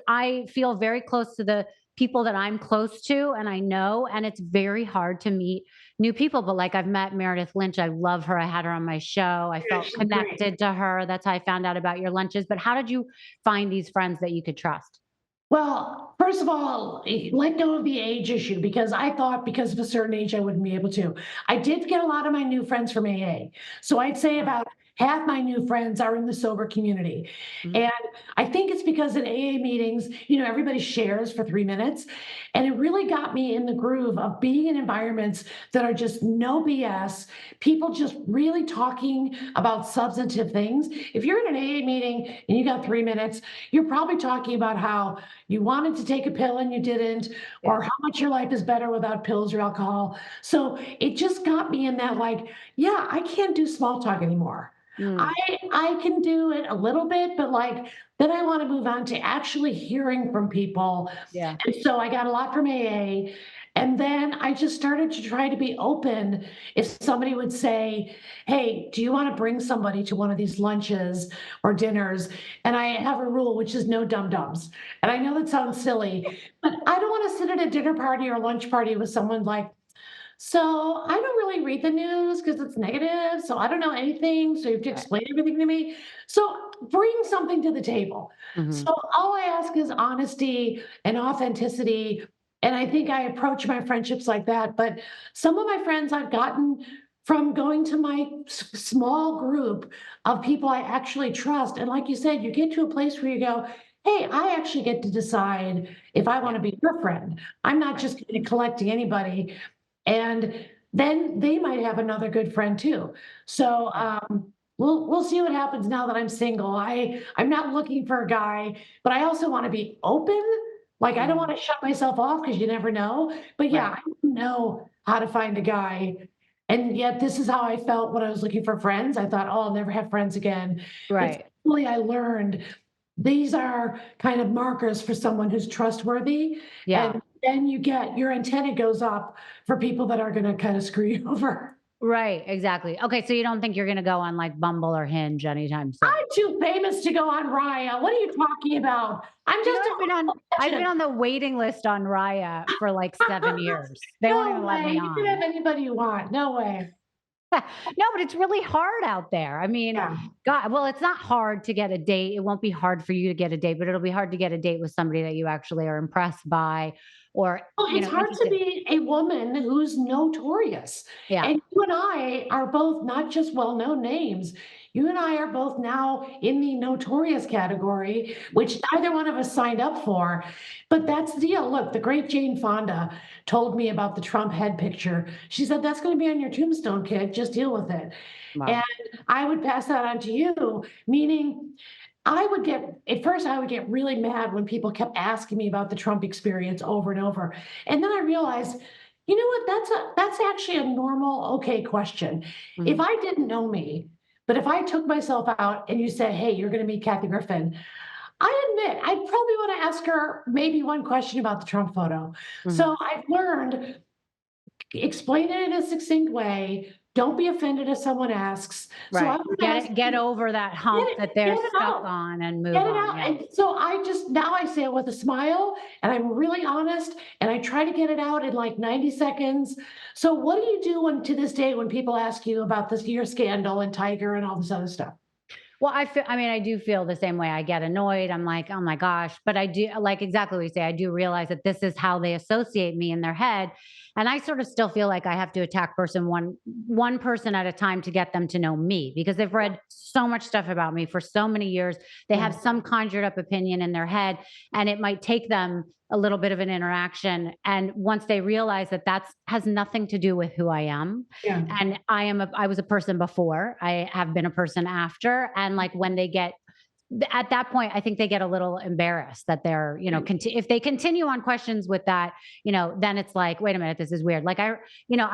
I feel very close to the people that I'm close to and I know, and it's very hard to meet new people. But like I've met Meredith Lynch. I love her. I had her on my show. I Yeah, felt she's great. connected to her. That's how I found out about your lunches. But how did you find these friends that you could trust? Well, first of all, let go of the age issue because I thought because of a certain age I wouldn't be able to. I did get a lot of my new friends from AA. So I'd say Oh, about half my new friends are in the sober community. mhm. And I think it's because in AA meetings, everybody shares for 3 minutes. And it really got me in the groove of being in environments that are just no BS, people just really talking about substantive things. If you're in an AA meeting and you got 3 minutes, you're probably talking about how you wanted to take a pill and you didn't, or Yeah. how much your life is better without pills or alcohol. So it just got me in that, like, yeah, I can't do small talk anymore. I Mm, I can do it a little bit, but like then I want to move on to actually hearing from people. yeah. And so I got a lot from AA. And then I just started to try to be open. If somebody would say, "Hey, do you want to bring somebody to one of these lunches or dinners?" And I have a rule, which is no dum dums. And I know that sounds silly, but I don't want to sit at a dinner party or lunch party with someone like, "So I don't really read the news because it's negative. So I don't know anything. So you have to Right. explain everything to me." So bring something to the table. Mhm. So all I ask is honesty and authenticity. And I think I approach my friendships like that. But some of my friends I've gotten from going to my small group of people I actually trust. And like you said, you get to a place where you go, "Hey, I actually get to decide if I want Yeah. to be your friend. I'm not Right. just kind of collecting anybody." And then they might have another good friend too. So Yeah. we'll see what happens now that I'm single. I'm not looking for a guy, but I also want to be open. Like I don't want Mm, to shut myself off because you never know. But yeah, right. I don't know how to find a guy. And yet this is how I felt when I was looking for friends. I thought, oh, I'll never have friends again. But Right. really I learned these are kind of markers for someone who's trustworthy. Yeah. And then your antenna goes up for people that are gonna kinda screw you over. Right. Exactly. Okay. So you don't think you're going to go on like Bumble or Hinge anytime soon? I'm too famous to go on Raya. What are you talking about? I'm just a humble I've been pigeon. on the waiting list on Raya for like 7 years. They won't No even let way. me You can have on. anybody you want. No way. No, but it's really hard out there. I mean, Yeah. God, well, it's not hard to get a date. It won't be hard for you to get a date, but it'll be hard to get a date with somebody that you actually are impressed by or, Well, it's hard to interested. be a woman who's notorious. Yeah. And you and I are both not just well-known names. you and I are both now in the notorious category, which neither one of us signed up for. But that's the deal. Look, the great Jane Fonda told me about the Trump head picture. She said, that's going to be on your tombstone, kid. Just deal with it. Wow. And I would pass that on to you, meaning at first, I would get really mad when people kept asking me about the Trump experience over and over. And then I realized, you know what? That's actually a normal, okay question. If Mhm. I didn't know me, but if I took myself out and you said, hey, you're going to meet Kathy Griffin, I admit I'd probably want to ask her maybe one question about the Trump photo. Mhm. So I've learned explain it in a succinct way. Don't be offended if someone asks. So I Right. would Get ask it, get you, over that get hump it, that they're get it stuck out. on and move Get it on. out. Yeah. And so now I say it with a smile and I'm really honest and I try to get it out in like 90 seconds. So what do you do when to this day when people ask you about this year scandal and Tiger and all this other stuff? Well, I mean, I do feel the same way. I get annoyed. I'm like, oh my gosh. But I do, like exactly what you say, I do realize that this is how they associate me in their head. And I sort of still feel like I have to attack one person at a time to get them to know me because they've read so much stuff about me for so many years. They Yeah. have some conjured up opinion in their head, and it might take them a little bit of an interaction. And once they realize that that's has nothing to do with who I am, Yeah. and I was a person before, I have been a person after, and like when they get at that point, I think they get a little embarrassed that they're, if they continue on questions with that, then it's like, wait a minute, this is weird. Like I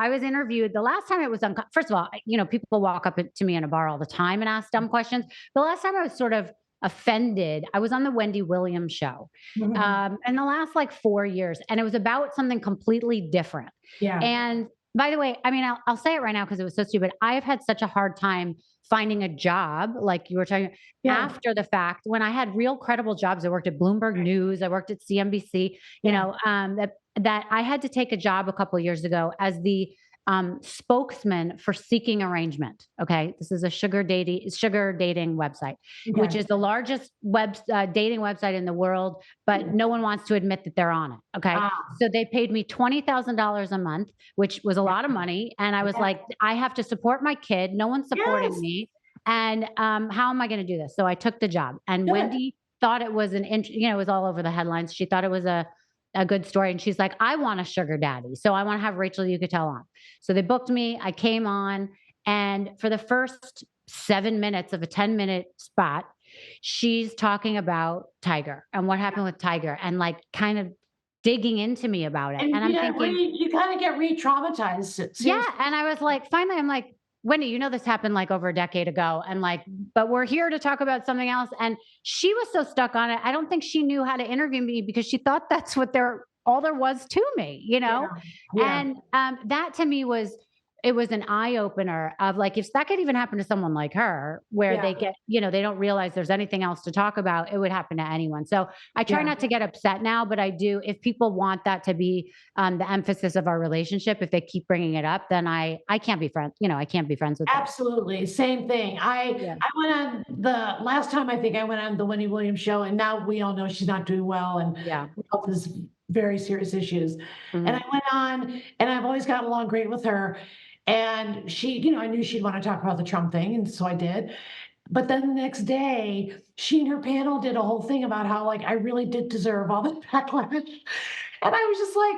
was interviewed the last time it was, first of all, people walk up to me in a bar all the time and ask dumb questions. The last time I was sort of offended, I was on the Wendy Williams show Mhm. in the last like 4 years, and it was about something completely different. Yeah. And by the way, I mean, I'll say it right now because it was so stupid. I have had such a hard time finding a job, like you were talking Yeah. after the fact, when I had real credible jobs. I worked at Bloomberg Right. News, I worked at CNBC, Yeah. that I had to take a job a couple of years ago as the spokesman for Seeking Arrangement. Okay, this is a sugar dating website, which Okay. is the largest dating website in the world, but no one wants to admit that they're on it. Okay, Ah, so they paid me $20,000 a month, which was a yeah. lot of money, and I was Yeah. like, I have to support my kid. No one's supporting Yes. me, and how am I going to do this? So I took the job, and Do it. Wendy thought it was it was all over the headlines. She thought it was a good story, and she's like, I want a sugar daddy, so I want to have Rachel Uchitel on. So they booked me. I came on, and for the first 7 minutes of a 10-minute spot, she's talking about Tiger and what happened with Tiger, and like kind of digging into me about it. And And I'm thinking, you kinda get re-traumatized, yeah. seriously. And I was like, finally, I'm like, Wendy, this happened like over a decade ago. And like, but we're here to talk about something else. And she was so stuck on it. I don't think she knew how to interview me because she thought that's all there was to me. Yeah. Yeah. And that to me it was an eye opener of like, if that could even happen to someone like her, where Yeah. they they don't realize there's anything else to talk about, it would happen to anyone. So I try Yeah. not to get upset now, but I do, if people want that to be the emphasis of our relationship, if they keep bringing it up, then I can't be friends. I can't be friends with them. Absolutely, same thing. Yeah. I went on the last time I think I went on the Wendy Williams show, and now we all know she's not doing well, and Yeah. health is very serious issues. And I Mhm. went on, and I've always gotten along great with her. And I knew she'd want to talk about the Trump thing, and so I did. But then the next day, she and her panel did a whole thing about how like I really did deserve all the backlash. And I was just like,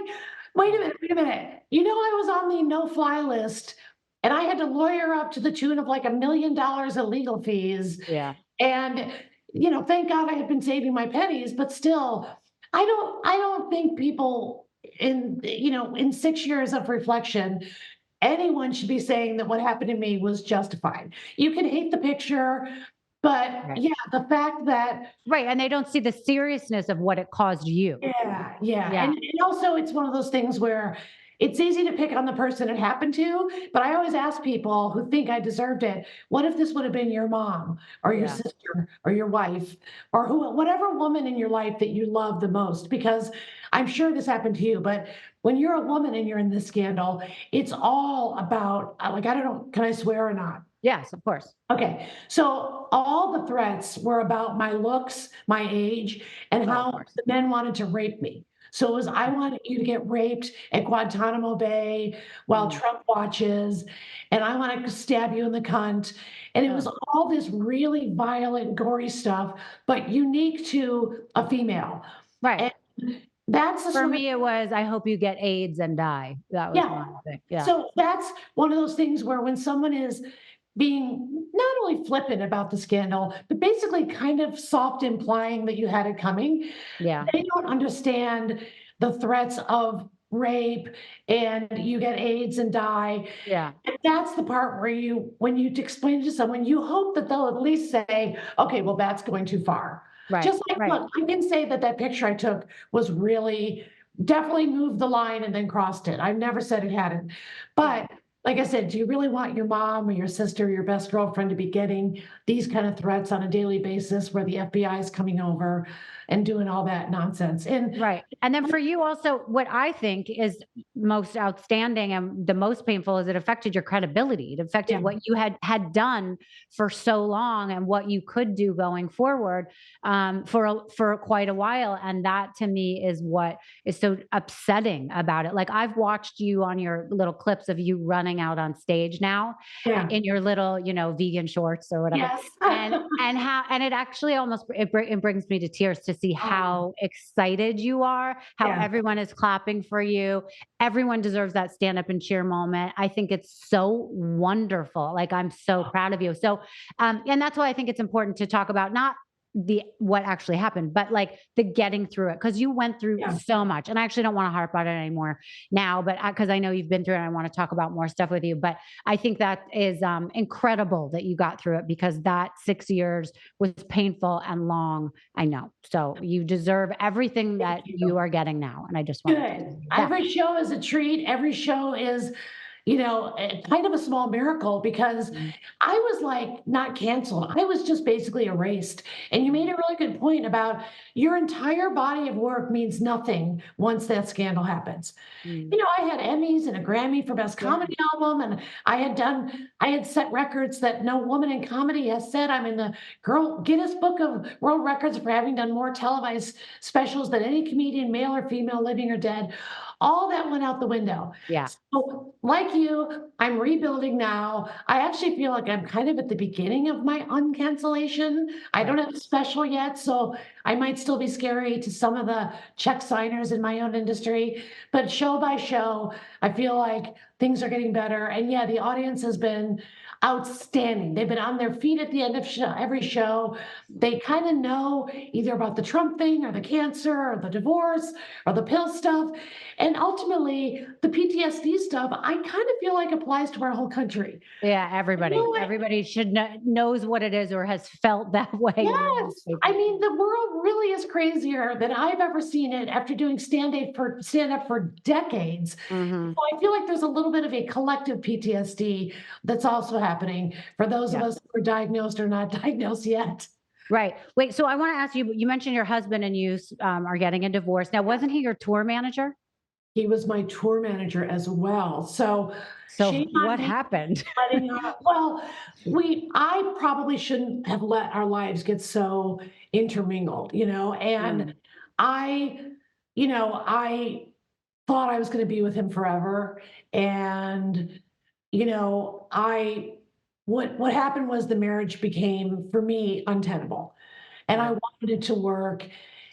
wait a minute, wait a minute. I was on the no-fly list and I had to lawyer up to the tune of like $1 million in legal fees. Yeah. And, thank God I had been saving my pennies, but still, I don't think people in 6 years of reflection, anyone should be saying that what happened to me was justified. You can hate the picture, but Right. yeah, the fact that Right. And they don't see the seriousness of what it caused you. yeah, yeah, Yeah. and also it's one of those things where it's easy to pick on the person it happened to, but I always ask people who think I deserved it, what if this would have been your mom or your Yeah. sister or your wife or whatever woman in your life that you love the most? Because I'm sure this happened to you, but when you're a woman and you're in this scandal, it's all about like I don't know, can I swear or not? Yes, of course. Okay, so all the threats were about my looks, my age, and Oh, of how course. the men wanted to rape me. So it was, I want you to get raped at Guantanamo Bay while Mm. Trump watches, and I want to stab you in the cunt. And it was Oh, all this really violent, gory stuff, but unique to a female. right. And that's the For sort of, me, it was, I hope you get AIDS and die. That was yeah. my thing. Yeah. So that's one of those things where when someone is being not only flippant about the scandal, but basically kind of soft implying that you had it coming, Yeah. they don't understand the threats of rape and you get AIDS and die. Yeah. And that's the part where you, when you explain it to someone, you hope that they'll at least say, okay, well, that's going too far. Right. Just like, Right. look, I can say that that picture I took was really definitely moved the line and then crossed it. I've never said it hadn't. Yeah. But like I said, do you really want your mom or your sister or your best girlfriend to be getting these kind of threats on a daily basis where the FBI is coming over and doing all that nonsense? And Right. And then for you also, what I think is most outstanding and the most painful is it affected your credibility. It yeah, affected what you had done for so long and what you could do going forward for quite a while. And that to me is what is so upsetting about it. Like I've watched you on your little clips of you running out on stage now yeah, in your little, vegan shorts or whatever. yes. And how and it actually almost it brings me to tears to see Oh, how excited you are, how yeah, everyone is clapping for you. Everyone deserves that stand up and cheer moment. I think it's so wonderful. Like I'm so proud of you. So and that's why I think it's important to talk about not the what actually happened, but like the getting through it because you went through yeah, so much. And I actually don't want to harp on it anymore now, but because I know you've been through it and I want to talk about more stuff with you. But I think that is incredible that you got through it because that 6 years was painful and long. I know. So you deserve everything thank that you you. are getting now. And I just wanted to Good. say that. Every show is a treat. Every show is, kind of a small miracle because Mm, I was like not canceled. I was just basically erased. And you made mm, a really good point about your entire body of work means nothing once that scandal happens. mm. I had Emmys and a Grammy for Best Yeah. Comedy Album, and I had set records that no woman in comedy has set. I'm in the Girl Guinness Book of World Records for having done more televised specials than any comedian, male or female, living or dead. All that went out the window. Yeah. So, like you, I'm rebuilding now. I actually feel like I'm kind of at the beginning of my uncancellation. I don't Right. have a special yet, so I might still be scary to some of the check signers in my own industry. But show by show, I feel like things are getting better. And yeah, the audience has been outstanding. They've been on their feet at the end of every show. They kind of know either about the Trump thing or the cancer or the divorce or the pill stuff. And ultimately, the PTSD stuff, I kind of feel like applies to our whole country. Yeah. You know Everybody. what? Everybody should knows what it is or has felt that way in the Yes. last few I years. mean, the world really is crazier than I've ever seen it after doing stand up for decades. Hmm. So I feel like there's a little bit of a collective PTSD that's also happening for those of Yeah. us who are diagnosed or not diagnosed yet. Right. Wait. So I want to ask you. You mentioned your husband and you are getting a divorce. Now, wasn't he your tour manager? He was my tour manager as well. So So shame on what me happened? letting well, I probably shouldn't have let our lives get so intermingled, and Mm, I, I thought I was going to be with him forever. And, I what happened was the marriage became for me untenable. And I right. wanted it to work.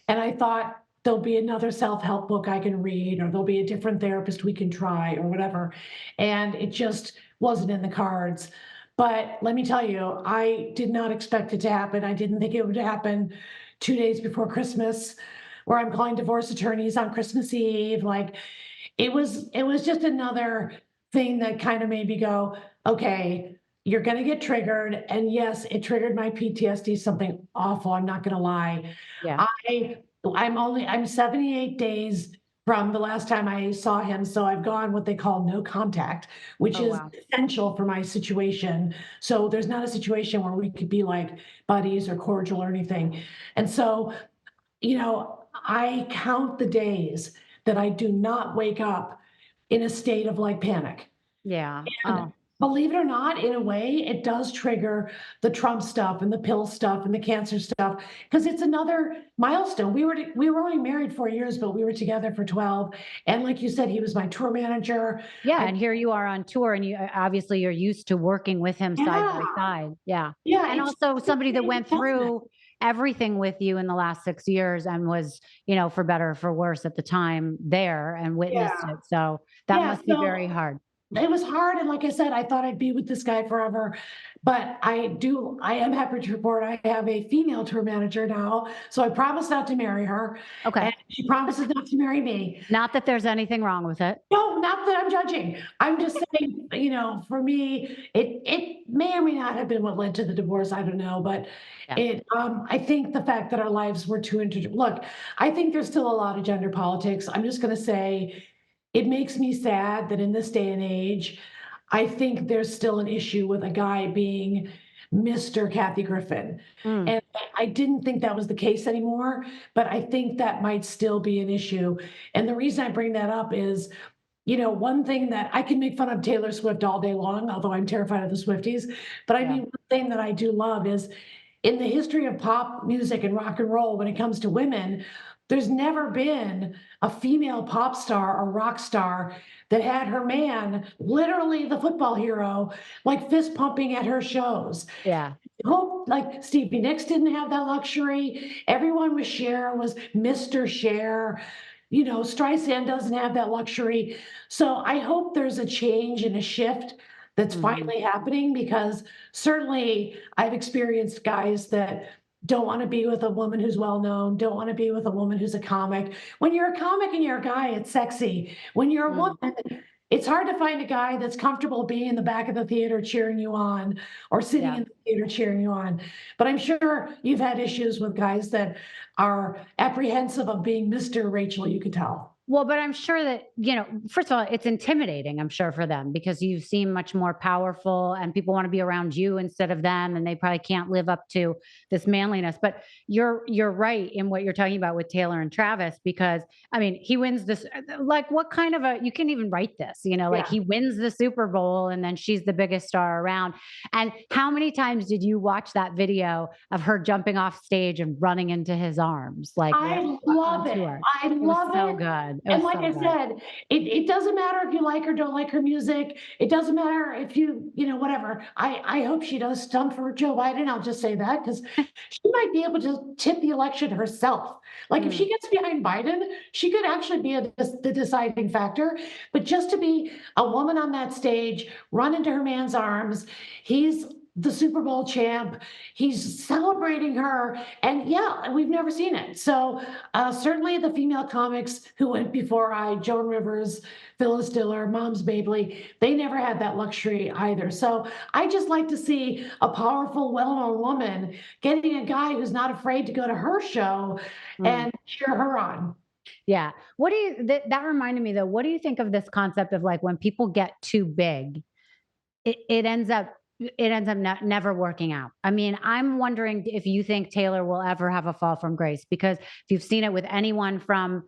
And I thought there'll be another self-help book I can read, or there'll be a different therapist we can try, or whatever. And it just wasn't in the cards. But let me tell you, I did not expect it to happen. I didn't think it would happen 2 days before Christmas, where I'm calling divorce attorneys on Christmas Eve. Like it was just another thing that kind of made me go, okay, you're going to get triggered. And yes, it triggered my PTSD, something awful. I'm not going to lie. Yeah. I'm 78 days from the last time I saw him. So I've gone what they call no contact, which Oh is wow. essential for my situation. So there's not a situation where we could be like buddies or cordial or anything. And so, I count the days that I do not wake up in a state of like panic. Yeah. And Oh. believe it or not, in a way, it does trigger the Trump stuff and the pill stuff and the cancer stuff because it's another milestone. We were only married 4 years, but we were together for 12. And like you said, he was my tour manager. Yeah, I and here you are on tour, and you obviously you're used to working with him side by Yeah, side. Yeah. yeah, And it's also such somebody a that big went investment. through everything with you in the last 6 years and was, for better or for worse at the time there and witnessed Yeah, it. So that yeah, must be so very hard. it was hard, and like I said, I thought I'd be with this guy forever, but I am happy to report I have a female tour manager now, so I promised not to marry her, Okay. and she promises not to marry me. Not that there's anything wrong with it. No, not that I'm judging. I'm just saying, for me, it may or may not have been what led to the divorce, I don't know, but Yeah. I think the fact that our lives were too look, I think there's still a lot of gender politics. I'm just gonna say, it makes me sad that in this day and age, I think there's still an issue with a guy being Mr. Kathy Griffin, Mm, and I didn't think that was the case anymore, but I think that might still be an issue, and the reason I bring that up is one thing that I can make fun of Taylor Swift all day long, although I'm terrified of the Swifties. But I yeah. mean, one thing that I do love is in the history of pop music and rock and roll, when it comes to women, there's never been a female pop star or rock star that had her man, literally the football hero, like fist pumping at her shows. Yeah. Hope like Stevie Nicks didn't have that luxury. Everyone with Cher was Mr. Cher. Streisand doesn't have that luxury. So I hope there's a change and a shift that's Mhm. finally happening because certainly I've experienced guys that don't want to be with a woman who's well known, don't want to be with a woman who's a comic. When you're a comic and you're a guy, it's sexy. When you're a Mm. woman, it's hard to find a guy that's comfortable being in the back of the theater cheering you on or sitting Yeah. in the theater cheering you on. But I'm sure you've had issues with guys that are apprehensive of being Mr. Rachel, you could tell. Well, but I'm sure that, first of all, it's intimidating, I'm sure, for them because you seem much more powerful and people want to be around you instead of them, and they probably can't live up to this manliness. But you're right in what you're talking about with Taylor and Travis, because I mean, he wins this like what kind of a you can even write this, like Yeah. he wins the Super Bowl and then she's the biggest star around. And how many times did you watch that video of her jumping off stage and running into his arms like I on love it. tour? I It was love so it. good. It And was like so I good. said, it doesn't matter if you like or don't like her music. It doesn't matter if whatever. I hope she does stump for Joe Biden. I'll just say that because she might be able to tip the election herself. Like if Mm, she gets behind Biden, she could actually be the deciding factor. But just to be a woman on that stage, run into her man's arms, he's the Super Bowl champ. He's celebrating her, and yeah, we've never seen it. So certainly the female comics who went before Joan Rivers, Phyllis Diller, Moms Mabley, they never had that luxury either. So I just like to see a powerful, well-known woman getting a guy who's not afraid to go to her show mm. and cheer her on. Yeah. What do you that reminded me though, what do you think of this concept of like when people get too big, it ends up not never working out? I mean, I'm wondering if you think Taylor will ever have a fall from grace because if you've seen it with anyone from,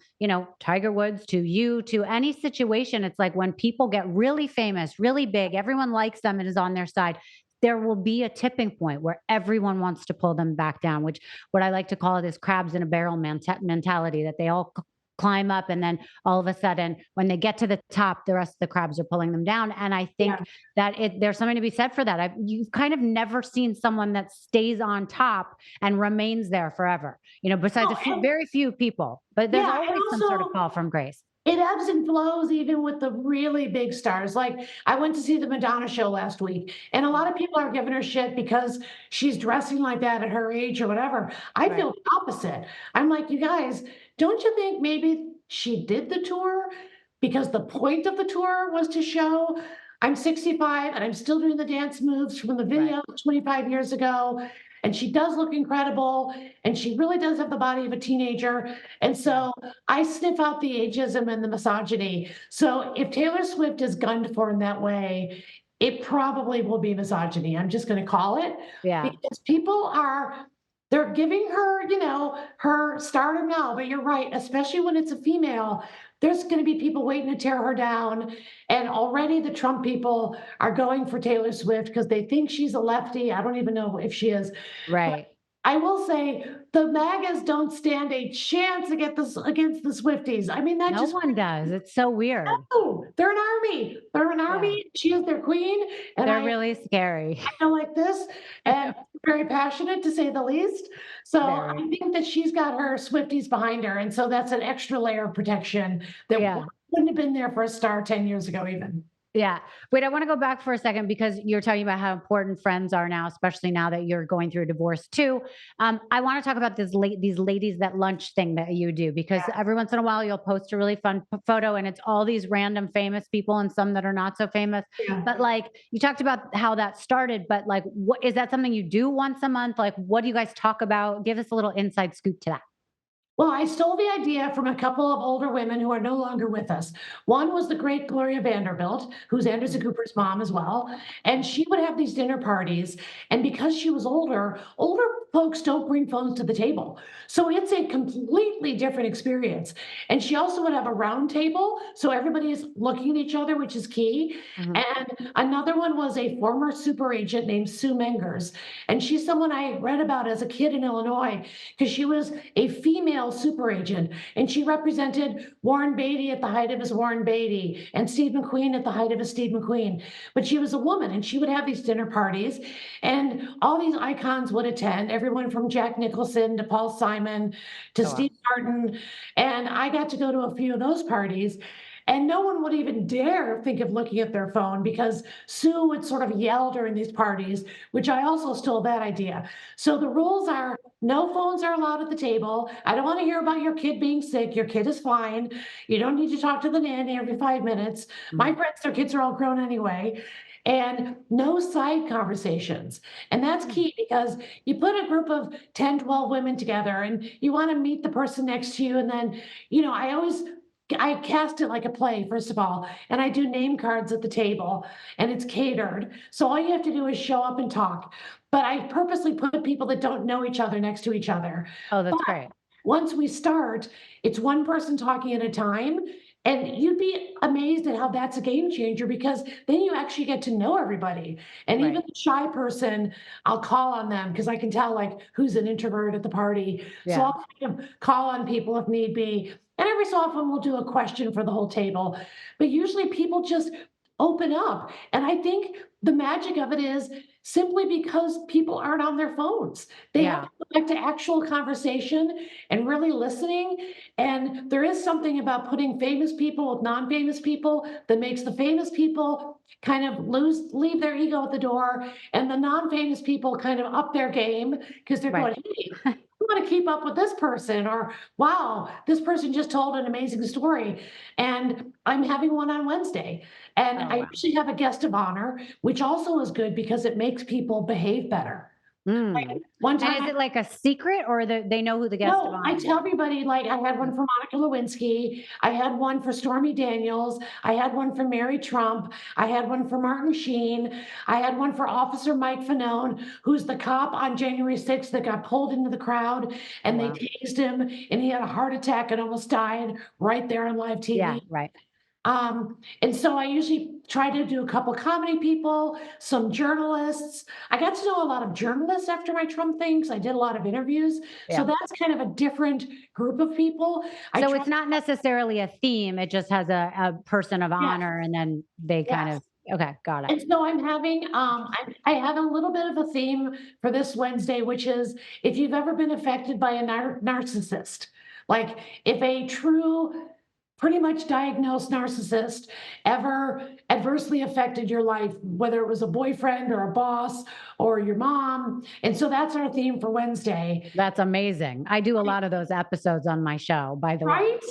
Tiger Woods to you to any situation, it's like when people get really famous, really big, everyone likes them and is on their side. There will be a tipping point where everyone wants to pull them back down, which what I like to call it is crabs in a barrel mentality that they all climb up and then all of a sudden when they get to the top the rest of the crabs are pulling them down, and I Yeah. think that there's something to be said for that. You've kind of never seen someone that stays on top and remains there forever, besides No, a few and very few people, but there's yeah, and always some sort of also fall from grace. it ebbs and flows even with the really big stars. Like, I went to see the Madonna show last week, and a lot of people are giving her shit because she's dressing like that at her age or whatever. I Right. feel the opposite. I'm like, you guys, don't you think maybe she did the tour because the point of the tour was to show I'm 65 and I'm still doing the dance moves from the Right. video 25 years ago. And she does look incredible, and she really does have the body of a teenager. And Yeah. so I sniff out the ageism and the misogyny. So if Taylor Swift is gunned for in that way, it probably will be misogyny. I'm just going to call it Yeah. because people are. they're giving her, her stardom now, but you're right, especially when it's a female, there's gonna be people waiting to tear her down, and already the Trump people are going for Taylor Swift because they think she's a lefty. I don't even know if she is. But Right. I will say the MAGAs don't stand a chance against the Swifties. I mean, that No just one does. It's so weird. no, they're an army. They're an Yeah. army. She is their queen, and They're I really scary. feel like this, and very passionate to say the least. So I Very. think that she's got her Swifties behind her, and so that's an extra layer of protection that Yeah. wouldn't have been there for a star 10 years ago even. Yeah. Wait, I want to go back for a second because you're talking about how important friends are now, especially now that you're going through a divorce too. I want to talk about these ladies that lunch thing that you do because every once in a while you'll post a really fun photo and it's all these random famous people and some that are not so famous. Yeah. But like you talked about how that started, but like, what is that something you do once a month? Like, what do you guys talk about? Give us a little inside scoop to that. Well, I stole the idea from a couple of older women who are no longer with us. One was the great Gloria Vanderbilt, who's Anderson Cooper's mom as well. And she would have these dinner parties. And because she was older folks don't bring phones to the table. So it's a completely different experience. And she also would have a round table. So everybody is looking at each other, which is key. Mhm. And another one was a former super agent named Sue Mengers. And she's someone I read about as a kid in Illinois because she was a female super agent, and she represented Warren Beatty at the height of his Warren Beatty and Steve McQueen at the height of his Steve McQueen. But she was a woman, and she would have these dinner parties, and all these icons would attend, everyone from Jack Nicholson to Paul Simon to Oh, wow. Steve Martin. And I got to go to a few of those parties. And no one would even dare think of looking at their phone because Sue would sort of yell during these parties, which I also stole that idea. So the rules are no phones are allowed at the table. I don't want to hear about your kid being sick. Your kid is fine. You don't need to talk to the nanny every 5 minutes. My Mhm. friends, their kids are all grown anyway. And no side conversations. And that's Mm. key because you put a group of 10, 12 women together and you want to meet the person next to you. And then, I cast it like a play, first of all, and I do name cards at the table and it's catered. So all you have to do is show up and talk. But I purposely put people that don't know each other next to each other. Oh, But that's great. once we start, it's one person talking at a time. And you'd be amazed at how that's a game changer because then you actually get to know everybody. And even Right. the shy person, I'll call on them because I can tell like who's an introvert at the party. So Yeah. I'll kind of call on people if need be. And every so often we'll do a question for the whole table. But usually people just open up. And I think the magic of it is simply because people aren't on their phones. They have Yeah. to go back to actual conversation and really listening. And there is something about putting famous people with non-famous people that makes the famous people kind of leave their ego at the door, and the non-famous people kind of up their game because they're Right. going, hey, I want to keep up with this person, or wow, this person just told an amazing story. And I'm having one on Wednesday. And Oh, I wow. usually have a guest of honor, which also is good because it makes people behave better. Mm. One And time is I it like a secret or they know who the guest of no, I honor tell is? everybody, like, I had one for Monica Lewinsky, I had one for Stormy Daniels, I had one for Mary Trump, I had one for Martin Sheen, I had one for Officer Mike Fanone, who's the cop on January 6th that got pulled into the crowd, Oh, and they wow. tased him, and he had a heart attack and almost died right there on live Yeah, TV. right. And so I usually try to do a couple comedy people, some journalists. I got to know a lot of journalists after my Trump things. I did a lot of interviews. So Yeah. that's kind of a different group of people. I So try, it's not necessarily a theme, it just has a person of yes, honor and then they kind yes. of okay, got it. And so I'm having, I have a little bit of a theme for this Wednesday, which is if you've ever been affected by a narcissist, like if a true, pretty much diagnosed narcissist ever adversely affected your life, whether it was a boyfriend or a boss or your mom. And so that's our theme for Wednesday, That's amazing. I do a lot of those episodes on my show, by the way. right?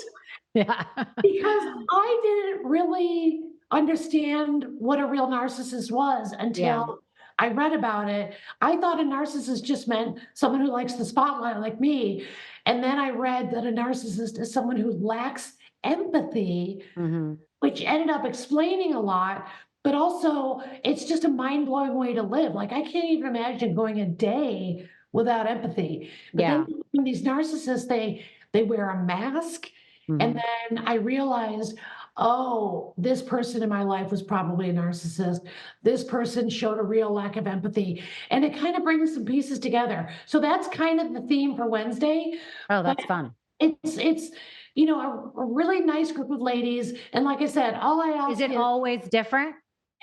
Yeah. Because I didn't really understand what a real narcissist was Yeah. until I read about it. I thought a narcissist just meant someone who likes the spotlight like me. And then I read that a narcissist is someone who lacks empathy, Mhm. which ended up explaining a lot. But also, it's just a mind blowing way to live. Like, I can't even imagine going a day without empathy. But then Yeah. when these narcissists, they wear a mask, and Hmm. then I realized, oh, this person in my life was probably a narcissist. This person showed a real lack of empathy, and it kind of brings some pieces together. So that's kind of the theme for Wednesday. Oh, But that's fun. it's a really nice group of ladies, and like I said, all I Is ask it is always different?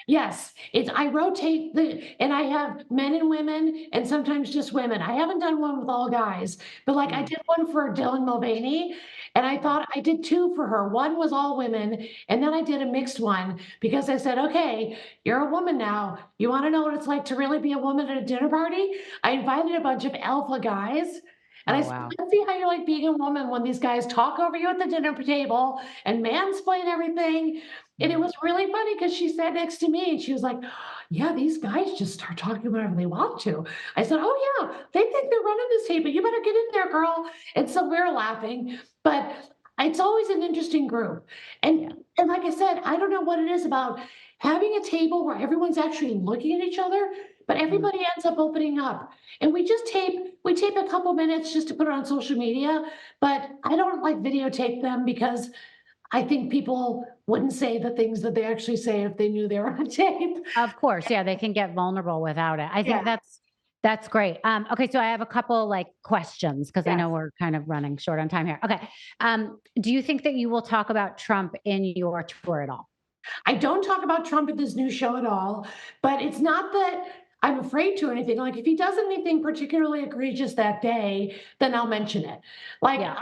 yes, it's I rotate and I have men and women and sometimes just women. I haven't done one with all guys, but like I Mm, did one for Dylan Mulvaney, and I mm. thought I did two for her. One was all women, and then I did a mixed one because I said, okay, you're a woman now. You want to know what it's like to really be a woman at a dinner party? I invited a bunch of alpha guys. And I Oh, said, wow. let's see how you like being a woman when these guys talk over you at the dinner table and mansplain everything. And it Mm. was really funny because she sat next to me and she was like, yeah, these guys just start talking whenever they want to. I said, oh, yeah, they think they're running this table. You better get in there, girl. And so we were laughing, but it's always an interesting group. Yeah. And like I said, I don't know what it is about having a table where everyone's actually looking at each other, but Mm. everybody ends up opening up. And we tape a couple minutes just to put it on social media, but I don't like videotape them because I think people wouldn't say the things that they actually say if they knew they were on tape. Of course, yeah, they can get vulnerable without it. I Yeah, think that's great. Okay, so I have a couple like questions because I know yes. we're kind of running short on time here. Okay, do you think that you will talk about Trump in your tour at all? I don't talk about Trump at this new show at all, but it's not that I'm afraid to or anything. Like if he does anything particularly egregious that day, then I'll mention it. Like Yeah.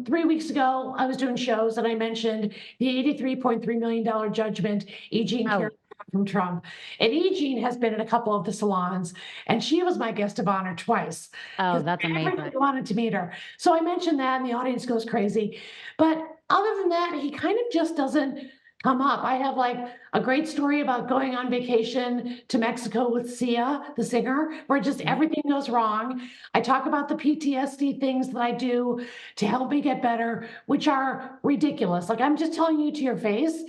3 weeks ago, I was doing shows and I mentioned the $83.3 million judgment E. Jean Carroll Oh, from Trump. And E. Jean has been in a couple of the salons, and she was my guest of honor twice oh, because that's amazing. everybody wanted to meet her. So I mentioned that, and the audience goes crazy. But other than that, he kind of just doesn't come up. I have like a great story about going on vacation to Mexico with Sia, the singer, where just Mhm. everything goes wrong. I talk about the PTSD things that I do to help me get better, which are ridiculous. Like I'm just telling you to your face,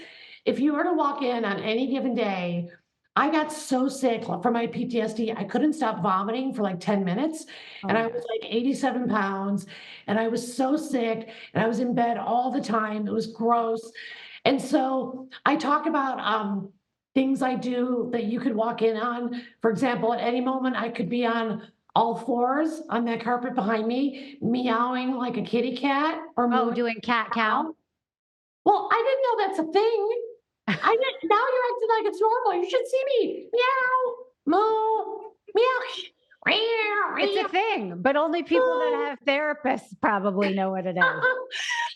if you were to walk in on any given day, I got so sick from my PTSD, I couldn't stop vomiting for like 10 minutes. Oh And my I was god. like 87 pounds, and I was so sick, and I was in bed all the time. It was gross. And so I talk about things I do that you could walk in on. For example, at any moment, I could be on all fours on that carpet behind me, meowing like a kitty cat or Oh, mooing. doing cat cow? Well, I didn't know that's a thing. I didn't. Now you're acting like it's normal. You should see me meow, moo, meow, It's a meow, thing, but only people that meow. have therapists probably know what it is.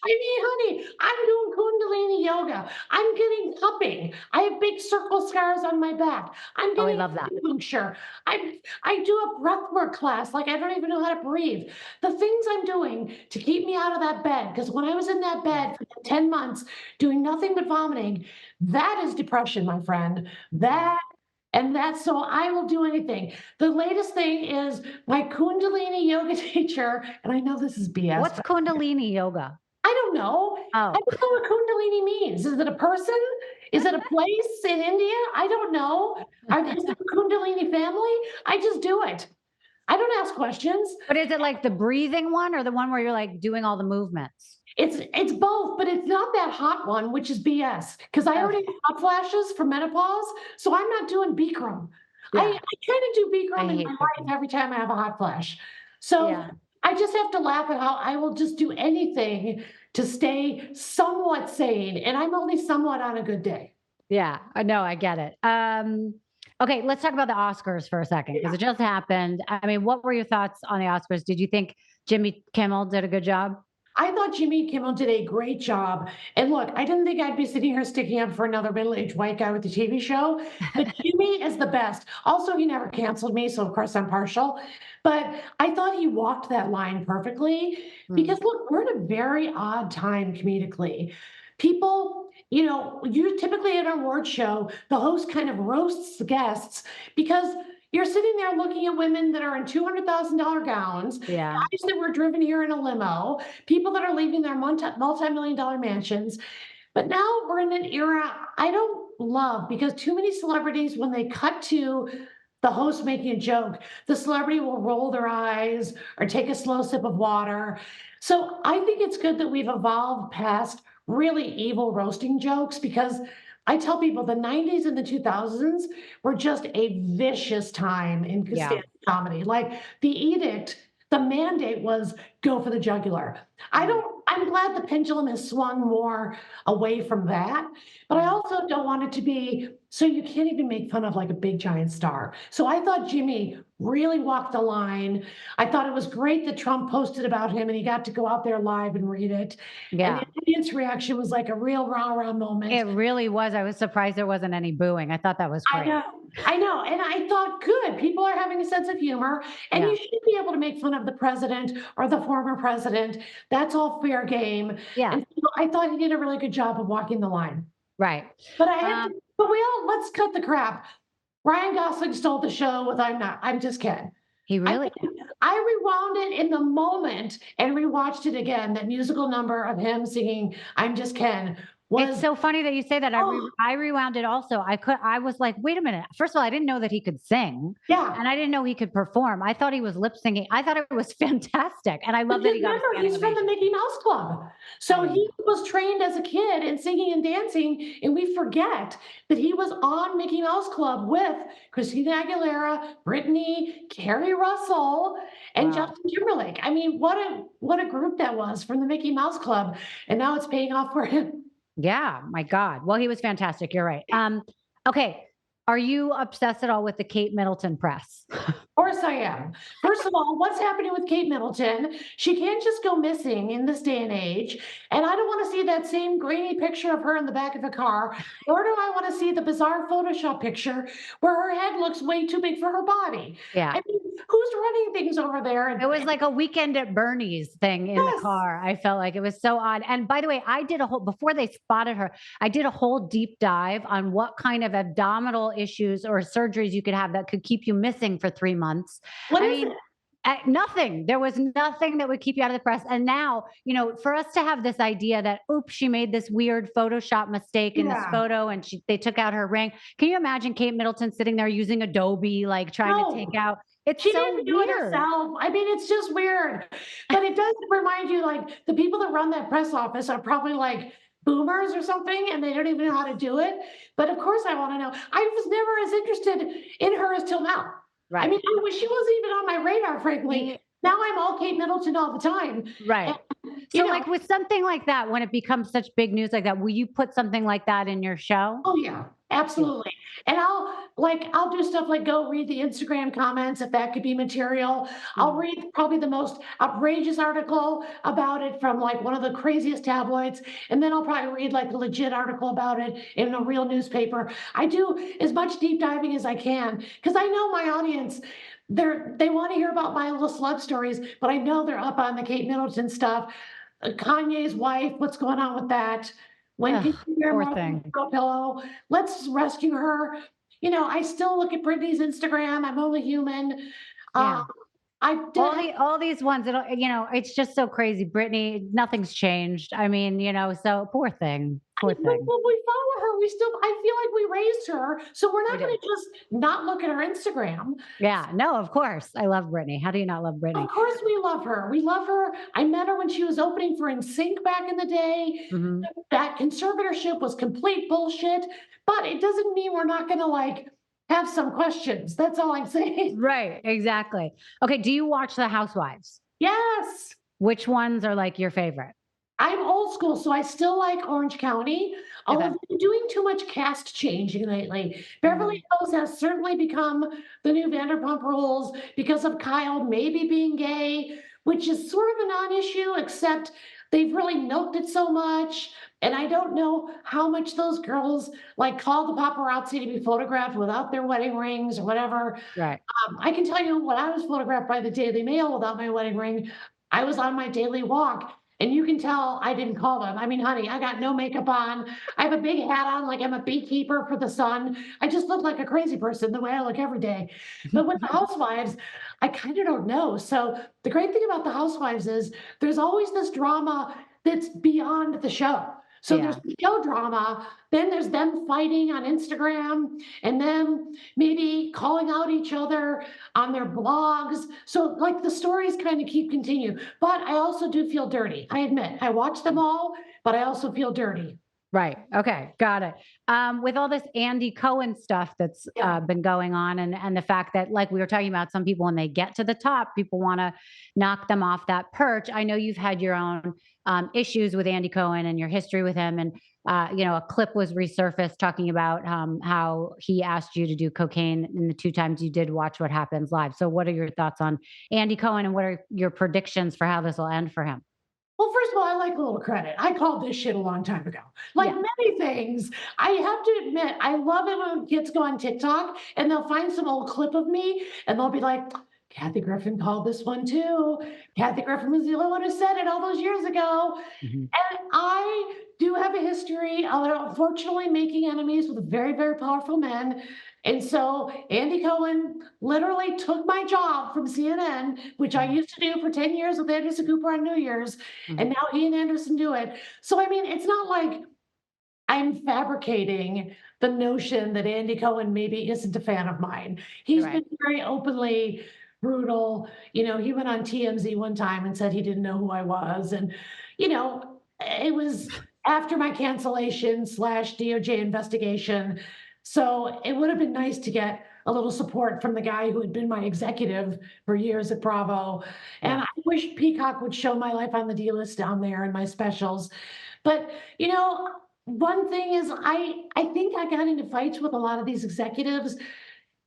I mean, honey, I'm doing Kundalini yoga. I'm getting cupping. I have big circle scars on my back. I'm Oh, I getting love that. acupuncture. I do a breathwork class. Like I don't even know how to breathe. The things I'm doing to keep me out of that bed, because when I was in that Yeah. bed for 10 months doing nothing but vomiting, that is depression, my friend. Yeah. That's so I will do anything. The latest thing is my Kundalini yoga teacher, and I know this is BS, What's but Kundalini yoga? I don't know. I Oh. don't know what Kundalini means. Is it a person? Is it a place in India? I don't know. Is it a Kundalini family? I just do it. I don't ask questions. But is it like the breathing one or the one where you're like doing all the movements? It's both, but it's not that hot one, which is BS. Because I already Okay. have hot flashes from menopause, so I'm not doing Bikram. I Yeah. kind of do I Bikram in my hate life Bikram. every time I have a hot flash. So Yeah. I just have to laugh at how I will just do anything to stay somewhat sane, and I'm only somewhat on a good day. Yeah. I know. I get it. Okay. Let's talk about the Oscars for a second because Yeah. it just happened. I mean, what were your thoughts on the Oscars? Did you think Jimmy Kimmel did a good job? I thought Jimmy Kimmel did a great job. And look, I didn't think I'd be sitting here sticking up for another middle-aged white guy with a TV show, but Jimmy is the best. Also, he never canceled me, so of course I'm partial. But I thought he walked that line perfectly Mm, because look, we're in a very odd time comedically. People, you typically at an award show, the host kind of roasts the guests because you're sitting there looking at women that are in $200,000 gowns, yeah. guys that were driven here in a limo, people that are leaving their multi-million dollar mansions. But now we're in an era I don't love because too many celebrities, when they cut to the host making a joke, the celebrity will roll their eyes or take a slow sip of water. So I think it's good that we've evolved past really evil roasting jokes because I tell people the 90s and the 2000s were just a vicious time in Yeah. stand comedy. Like the edict, the mandate was go for the jugular. Mm, I'm glad the pendulum has swung more away from that, but I mm. also don't want it to be so you can't even make fun of like a big giant star. So I thought Jimmy really walked the line. I thought it was great that Trump posted about him and he got to go out there live and read it. And the Yeah. audience reaction was like a real rah-rah moment. It really was. I was surprised there wasn't any booing. I thought that was I great. know, I know. And I thought, good, people are having a sense of humor, and Yeah. you should be able to make fun of the president or the former president. That's all fair game. Yeah. And so I thought he did a really good job of walking the line. Right. But I have to, Um, but we all, let's cut the crap. Ryan Gosling stole the show with I'm Not. I'm just kidding. he I really mean, I rewound it in the moment and rewatched it again. That musical number of him singing "I'm Just Ken" It's was so funny that you say that. oh I rewound it also. I was like, "Wait a minute." First of all, I didn't know that he could sing, yeah. and I didn't know he could perform. I thought he was lip syncing. I thought it was fantastic, and I But love that just he got a remember, standing he's from the ovation. Mickey Mouse Club. I So didn't he know. was trained as a kid in singing and dancing, and we forget that he was on Mickey Mouse Club with Christina Aguilera, Britney, Carrie Russell, and Wow. Justin Timberlake. I mean, what a group that was from the Mickey Mouse Club, and now it's paying off for him. Yeah, my God. Well, he was fantastic. You're right. Okay. Are you obsessed at all with the Kate Middleton press? Of course I am. First of all, what's happening with Kate Middleton? She can't just go missing in this day and age. And I don't want to see that same grainy picture of her in the back of a car, nor do I want to see the bizarre Photoshop picture where her head looks way too big for her body. Yeah. I mean, who's running things over there? It was like a weekend at Bernie's thing in the Yes, car. I felt like it was so odd. And by the way, I did a whole before they spotted her, I did a whole deep dive on what kind of abdominal issues or surgeries you could have that could keep you missing for 3 months. what I is mean, it? nothing. There was nothing that would keep you out of the press. And now, for us to have this idea that, oops, she made this weird Photoshop mistake in this Yeah. photo and they took out her ring. Can you imagine Kate Middleton sitting there using Adobe, like trying to take No, out? It's she so didn't do it weird. herself. I mean, it's just weird. But it does remind you, like, the people that run that press office are probably like boomers or something, and they don't even know how to do it. But of course, I want to know. I was never as interested in her as till now. I Right. mean, I wish she wasn't even on my radar, frankly. Me Now I'm all Kate Middleton all the time. And, right. you So, know, like, with something like that, when it becomes such big news like that, will you put something like that in your show? oh, yeah, Yeah. absolutely. And I'll do stuff like go read the Instagram comments if that could be material. I'll Mhm. read probably the most outrageous article about it from like one of the craziest tabloids, and then I'll probably read like a legit article about it in a real newspaper. I do as much deep diving as I can because I know my audience. They want to hear about my little slug stories, but I know they're up on the Kate Middleton stuff. Kanye's wife, what's going on with that? When can Ugh, you hear poor more from thing. Throw Pillow? Let's rescue her. I still look at Britney's Instagram. I'm only human. Uh, Yeah. I did have, All these ones, it's just so crazy. Brittany, nothing's changed. I mean, so poor thing. Poor thing. when we follow her, I feel like we raised her. So we're We not going did. to just not look at her Instagram. Yeah. No, of course. I love Brittany. How do you not love Of Brittany? course, we love her. We love her. I met her when she was opening for NSYNC back in the day. Mhm. That conservatorship was complete bullshit, but it doesn't mean we're not going to like have some questions. That's all I'm saying. Right. Exactly. Okay. Do you watch The Housewives? Yes. Which ones are like your favorite? I'm old school, so I still like Orange County, although Okay. they've been doing too much cast changing lately. Beverly Mhm. Hills has certainly become the new Vanderpump Rules because of Kyle maybe being gay, which is sort of a non-issue, except they've really milked it so much. And I don't know how much those girls like call the paparazzi to be photographed without their wedding rings or whatever. Right. I can tell you when I was photographed by the Daily Mail without my wedding ring, I was on my daily walk. And you can tell I didn't call them. I mean, honey, I got no makeup on. I have a big hat on, like I'm a beekeeper for the sun. I just look like a crazy person the way I look every day. But with the housewives, I kind of don't know. So the great thing about the housewives is there's always this drama that's beyond the show. So there's Yeah. show drama, then there's them fighting on Instagram, and them maybe calling out each other on their blogs. So, like, the stories kind of keep continue. But I also do feel dirty. I admit, I watch them all, but I also feel dirty. Right. Okay. Got it. With all this Andy Cohen stuff that's Yeah. been going on, and the fact that, like we were talking about, some people when they get to the top, people want to knock them off that perch. I know you've had your own issues with Andy Cohen and your history with him, and a clip was resurfaced talking about how he asked you to do cocaine in the two times you did Watch What Happens Live. So, what are your thoughts on Andy Cohen, and what are your predictions for how this will end for him? Well, first of all, I like a little credit. I called this shit a long time ago. Like Yeah. many things, I have to admit, I love it when kids go on TikTok and they'll find some old clip of me and they'll be like, Kathy Griffin called this one too. Kathy Griffin was the only one who said it all those years ago. Mhm. And I do have a history of unfortunately making enemies with very, very powerful men. And so Andy Cohen literally took my job from CNN, which I Mhm. used to do for 10 years with Anderson Cooper on New Year's, and Mhm. now he and Anderson do it. So, I mean, it's not like I'm fabricating the notion that Andy Cohen maybe isn't a fan of mine. He's Right. been very openly brutal. He went on TMZ one time and said he didn't know who I was. And, it was after my cancellation slash DOJ investigation. So it would have been nice to get a little support from the guy who had been my executive for years at Bravo. And Yeah. I wish Peacock would show my life on the D list down there and my specials. But, you know, one thing is I think I got into fights with a lot of these executives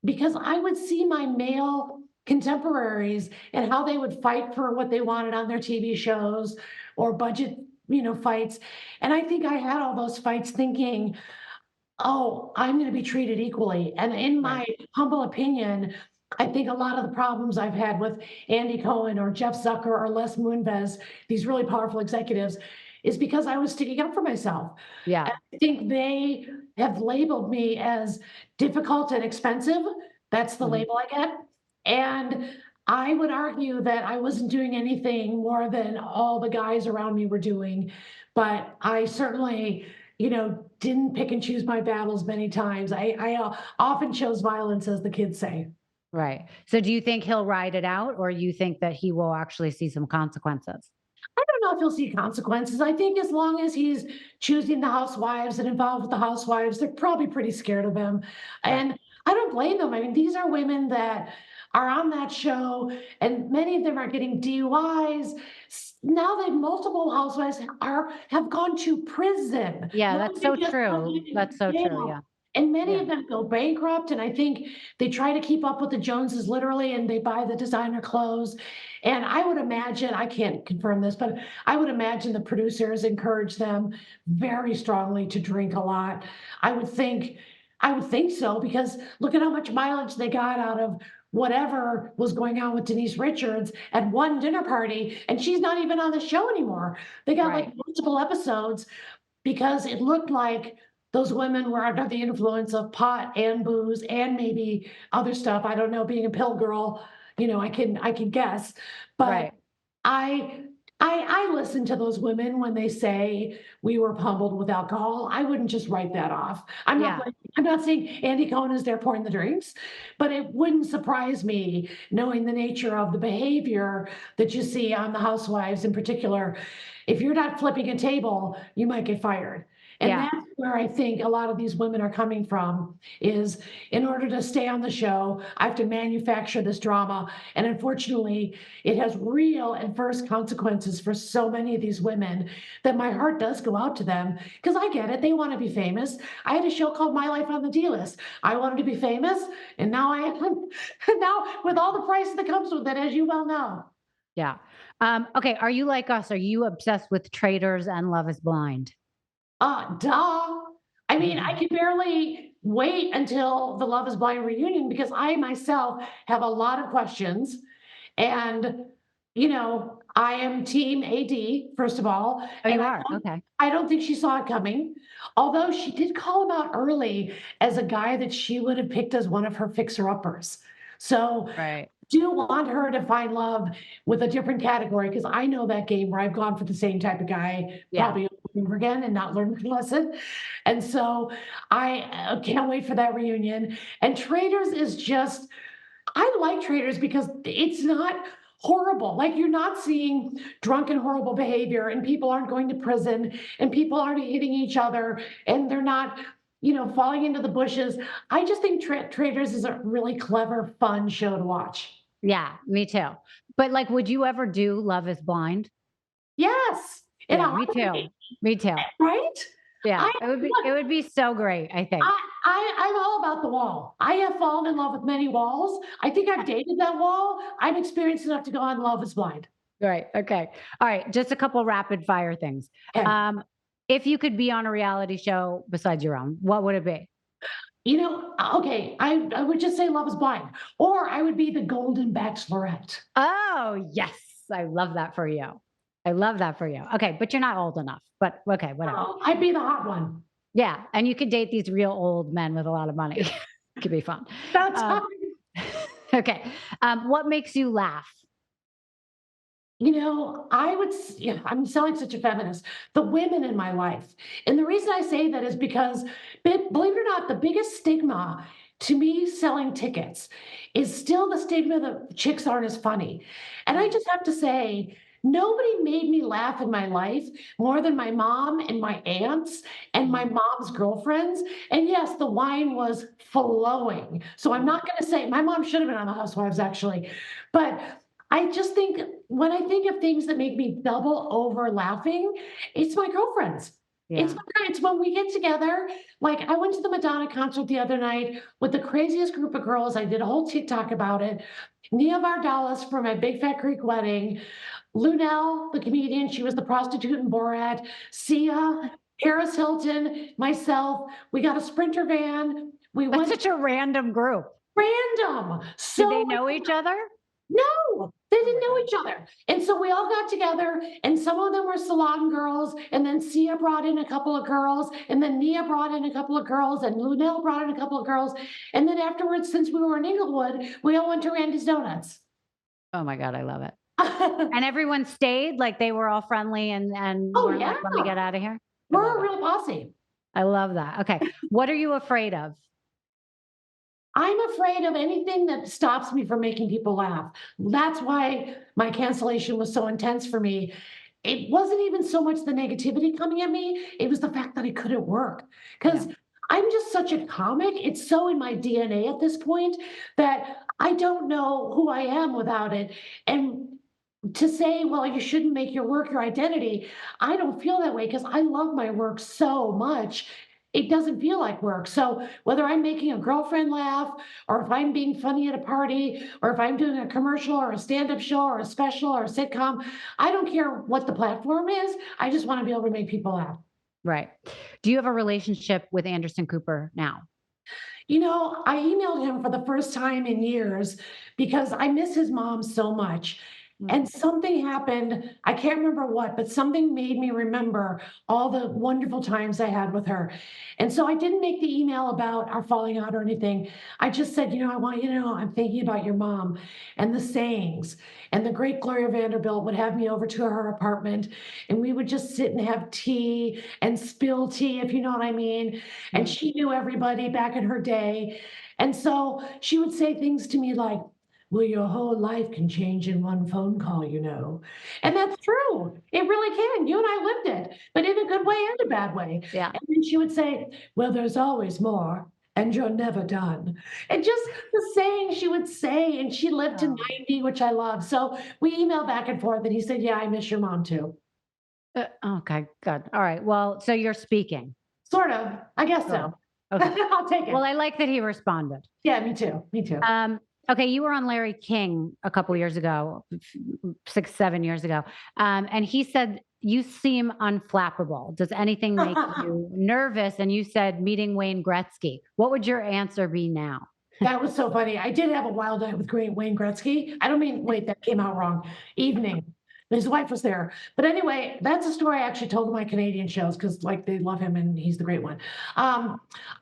because I would see my male contemporaries and how they would fight for what they wanted on their TV shows or budget, fights. And I think I had all those fights thinking, oh, I'm going to be treated equally. And in Right. my humble opinion, I think a lot of the problems I've had with Andy Cohen or Jeff Zucker or Les Moonves, these really powerful executives, is because I was sticking up for myself. Yeah. And I think they have labeled me as difficult and expensive. That's the Mhm. label I get. And I would argue that I wasn't doing anything more than all the guys around me were doing. But I certainly, didn't pick and choose my battles many times. I often chose violence, as the kids say. Right. So do you think he'll ride it out, or you think that he will actually see some consequences? I don't know if he'll see consequences. I think as long as he's choosing the housewives and involved with the housewives, they're probably pretty scared of him. Right. And I don't blame them. I mean, these are women that are on that show, and many of them are getting DUIs. Now that multiple housewives have gone to prison. Yeah, One that's so they just true. ended in That's so true. jail. Yeah. And many Yeah. of them go bankrupt. And I think they try to keep up with the Joneses literally, and they buy the designer clothes. And I would imagine, I can't confirm this, but I would imagine the producers encourage them very strongly to drink a lot. I would think I would think so because look at how much mileage they got out of whatever was going on with Denise Richards at one dinner party, and she's not even on the show anymore. They got like Right. multiple episodes because it looked like those women were under the influence of pot and booze and maybe other stuff. I don't know, being a pill girl, I can guess. But Right. I I listen to those women when they say we were pummeled with alcohol. I wouldn't just write that off. Yeah. I'm not saying Andy Cohen is there pouring the drinks, but it wouldn't surprise me knowing the nature of the behavior that you see on the housewives in particular. If you're not flipping a table, you might get fired. And Yeah. that's where I think a lot of these women are coming from is in order to stay on the show, I have to manufacture this drama. And unfortunately, it has real adverse consequences for so many of these women that my heart does go out to them because I get it. They want to be famous. I had a show called My Life on the D List. I wanted to be famous, and now I am. Now, with all the price that comes with it, as you well know. Yeah. Okay. Are you like us? Are you obsessed with Traders and Love is Blind? Duh. I mean, I Mhm. can barely wait until the Love is Blind reunion because I myself have a lot of questions. And, I am team AD, first of all, Oh, and you I are? don't Okay. I don't think she saw it coming. Although she did call him out early as a guy that she would have picked as one of her fixer-uppers. So Right. do want her to find love with a different category because I know that game where I've gone for the same type of guy Yeah. probably over again and not learn my lesson. And so I can't wait for that reunion. And Traders is just, I like Traders because it's not horrible. Like you're not seeing drunken, horrible behavior, and people aren't going to prison, and people aren't hitting each other, and they're not, falling into the bushes. I just think Traders is a really clever, fun show to watch. Yeah, me too. But like, would you ever do Love is Blind? Yes, in a Yeah, me too. heartbeat, Me too. right? Yeah, I it look, would be so great, I think. I'm all about the wall. I have fallen in love with many walls. I think I've dated that wall. I'm experienced enough to go on Love is Blind. Right. Okay. All right. Just a couple rapid fire things. Okay. Um, if you could be on a reality show besides your own, what would it be? Okay, I would just say Love is Blind, or I would be the Golden Bachelorette. Oh, yes. I love that for you. I love that for you. Okay, but you're not old enough. But okay, whatever. Oh, I'd be the hot one. Yeah, and you could date these real old men with a lot of money. It could be fun. That's Um, okay. What makes you laugh? yeah, I'm sounding such a feminist. The women in my life. And the reason I say that is because, believe it or not, the biggest stigma to me selling tickets is still the stigma that chicks aren't as funny. And I just have to say, nobody made me laugh in my life more than my mom and my aunts and my mom's girlfriends. And yes, the wine was flowing. So I'm not going to say my mom should have been on the Housewives, actually. But I just think when I think of things that make me double over laughing, it's my girlfriends. Yeah. It's when we get together. Like I went to the Madonna concert the other night with the craziest group of girls. I did a whole TikTok about it. Nia Vardalos for my Big Fat Greek wedding. Lunel, the comedian, she was the prostitute in Borat. Sia, Paris Hilton, myself. We got a Sprinter van. We That's went such a random group. random. Did they So know each other? no, they Oh didn't my know God. each other. And so we all got together, and some of them were salon girls, and then Sia brought in a couple of girls, and then Nia brought in a couple of girls, and Lunel brought in a couple of girls. And then afterwards, since we were in Inglewood, we all went to Randy's Donuts. Oh my God, I love it. And everyone stayed, like they were all friendly and Oh, weren't yeah. like, let me get out of here. I love We're a it. real posse. I love that. Okay. What are you afraid of? I'm afraid of anything that stops me from making people laugh. That's why my cancellation was so intense for me. It wasn't even so much the negativity coming at me, it was the fact that I couldn't work. Yeah. Because I'm just such a comic. It's so in my DNA at this point that I don't know who I am without it. And to say, well, you shouldn't make your work your identity, I don't feel that way because I love my work so much. It doesn't feel like work. So whether I'm making a girlfriend laugh, or if I'm being funny at a party, or if I'm doing a commercial or a stand-up show or a special or a sitcom, I don't care what the platform is. I just want to be able to make people laugh. Right. Do you have a relationship with Anderson Cooper now? I emailed him for the first time in years because I miss his mom so much. Mm. And something happened, I can't remember what, but something made me remember all the wonderful times I had with her. And so I didn't make the email about our falling out or anything. I just said, I want you to know I'm thinking about your mom and the sayings. And the great Gloria Vanderbilt would have me over to her apartment, and we would just sit and have tea and spill tea, if you know what I mean. And Mm. she knew everybody back in her day. And so she would say things to me like, well, your whole life can change in one phone call. And that's true. It really can. You and I lived it, but in a good way and a bad way. Yeah. And then she would say, well, there's always more, and you're never done. And just the saying she would say, and she lived to Oh. 90, which I love. So we emailed back and forth, and he said, yeah, I miss your mom too. Okay, good. All right. Well, so you're speaking. Sort of. I guess Sort of. so. Okay. I'll take Well, it. I like that he responded. Yeah, me too. Me too. Okay, you were on Larry King a couple years ago, 6, 7 years ago, and he said you seem unflappable. Does anything make you nervous? And you said meeting Wayne Gretzky. What would your answer be now? That was so funny. I did have a wild night with great Wayne Gretzky. I don't mean, wait, that came out wrong. Evening. His wife was there. But anyway, that's a story I actually told in my Canadian shows because like they love him and he's the great one.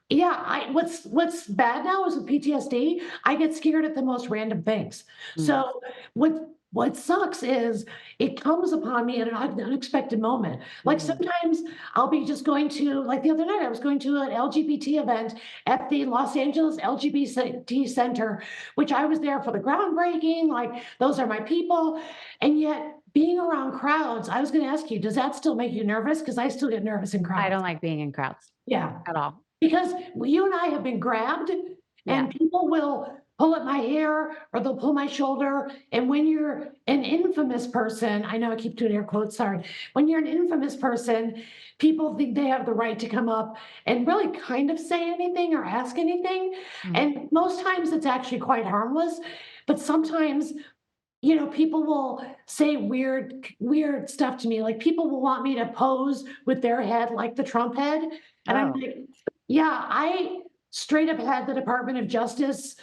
Yeah, what's bad now is with PTSD, I get scared at the most random things. Mm. So what what sucks is it comes upon me at an unexpected moment. Like Mhm. sometimes I'll be just going to, like the other night, I was going to an LGBT event at the Los Angeles LGBT Center, which I was there for the groundbreaking. Like those are my people. And yet, being around crowds, I was going to ask you, does that still make you nervous? Because I still get nervous in I crowds. don't like being in crowds Yeah. at all. Because you and I have been grabbed, Yeah. and people will pull at my hair or they'll pull my shoulder. And when you're an infamous person, I know I keep doing air quotes, sorry. When you're an infamous person, people think they have the right to come up and really kind of say anything or ask anything. Mhm. And most times it's actually quite harmless. But sometimes people will say weird stuff to me. Like people will want me to pose with their head like the Trump head. And I'm Oh, like, yeah, I straight up had the Department of Justice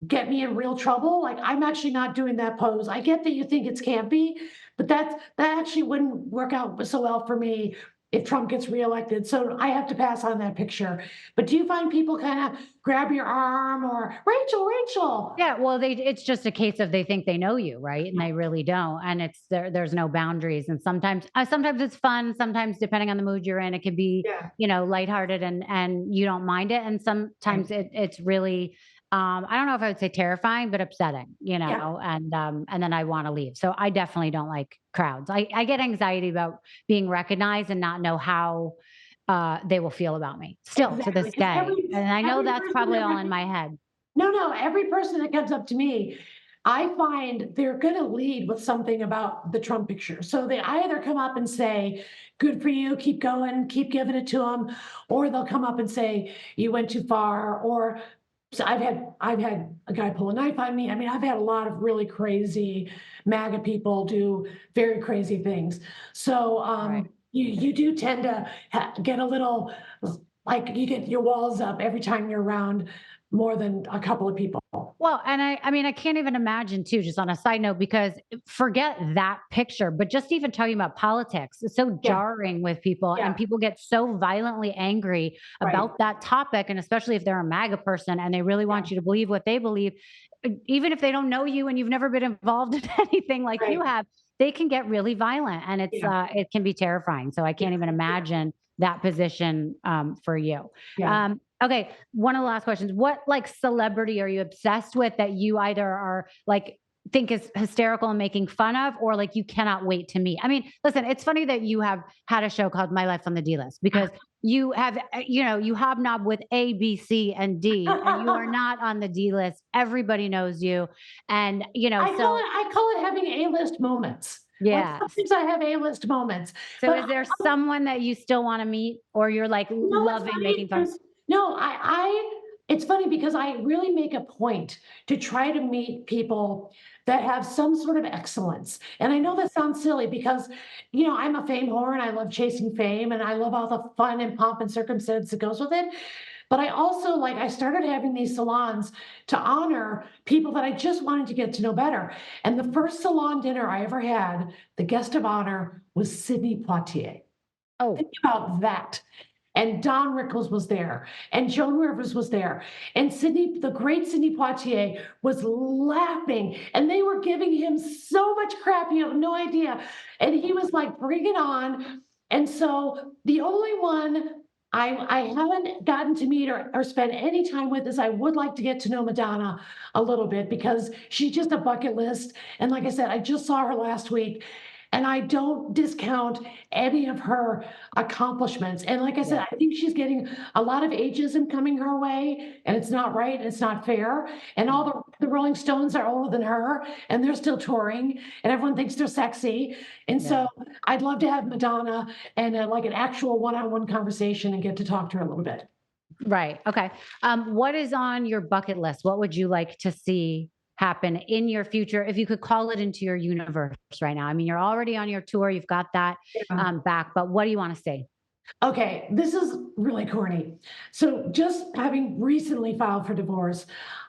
get me in real trouble. Like I'm actually not doing that pose. I get that you think it's campy, but that actually wouldn't work out so well for me if Trump gets reelected. So I have to pass on that picture. But do you find people kind of grab your arm or Rachel? yeah. Well, it's just a case of they think they know you, right? And they really don't. And there's no boundaries. And sometimes it's fun. Sometimes, depending on the mood you're in, it can be, Yeah. lighthearted and you don't mind it. And Right. sometimes it's really, I don't know if I would say terrifying, but upsetting, Yeah. and then I want to leave. So I definitely don't like crowds. I get anxiety about being recognized and not know how they will feel about me still to Exactly, this because day. And I know every that's person probably that all in my head. no, every person that comes up to me, I find they're gonna lead with something about the Trump picture. So they either come up and say, "Good for you, keep going, keep giving it to them," or they'll come up and say, "You went too far," or so I've had a guy pull a knife on me. I mean, I've had a lot of really crazy MAGA people do very crazy things. So, Right. you do tend to get a little like you get your walls up every time you're around more than a couple of people. Well, and I mean, I can't even imagine too, just on a side note, because forget that picture, but just even talking about politics is so Yeah, jarring with people, and yeah, people get so violently angry right. about that topic. And especially if they're a MAGA person and they really Yeah, want you to believe what they believe, even if they don't know you and you've never been involved in anything like you right. have, they can get really violent, and Yeah, it can be terrifying. So I yeah, can't even yeah, imagine that position for you. yeah. Okay, one of the last questions. What like celebrity are you obsessed with that you either are like think is hysterical and making fun of, or like you cannot wait to meet? I mean, listen, it's funny that you have had a show called My Life on the D List because you have, you hobnob with A, B, C, and D, and you are not on the D list. Everybody knows you. And, so I call it having A-list moments. Like yeah. sometimes I have A-list moments, So but is there someone that you still want to meet, or you're like It's loving funny making fun? because no, it's funny because I really make a point to try to meet people that have some sort of excellence. And I know that sounds silly because, I'm a fame whore and I love chasing fame and I love all the fun and pomp and circumstance that goes with it. But I also I started having these salons to honor people that I just wanted to get to know better. And the first salon dinner I ever had, the guest of honor was Sidney Poitier. Think Oh, about that. And Don Rickles was there, and Joan Rivers was there, and the great Sidney Poitier was laughing, and they were giving him so much crap, you have no idea. And he was like, bring it on. And so the only one I haven't gotten to meet or spend any time with is I would like to get to know Madonna a little bit because she's just a bucket list. And like I said, I just saw her last week, and I don't discount any of her accomplishments. And like I said, yeah. I think she's getting a lot of ageism coming her way, and it's not right, and it's not fair. And all the Rolling Stones are older than her, and they're still touring, and everyone thinks they're sexy. And Yeah. so I'd love to have Madonna and like an actual one-on-one conversation and get to talk to her a little bit. Right. Okay. What is on your bucket list? What would you like to see happen in your future if you could call it into your universe right now? I mean, you're already on your tour, you've got that Yeah. back, but what do you want to see? Okay, this is really corny. So just having recently filed for divorce,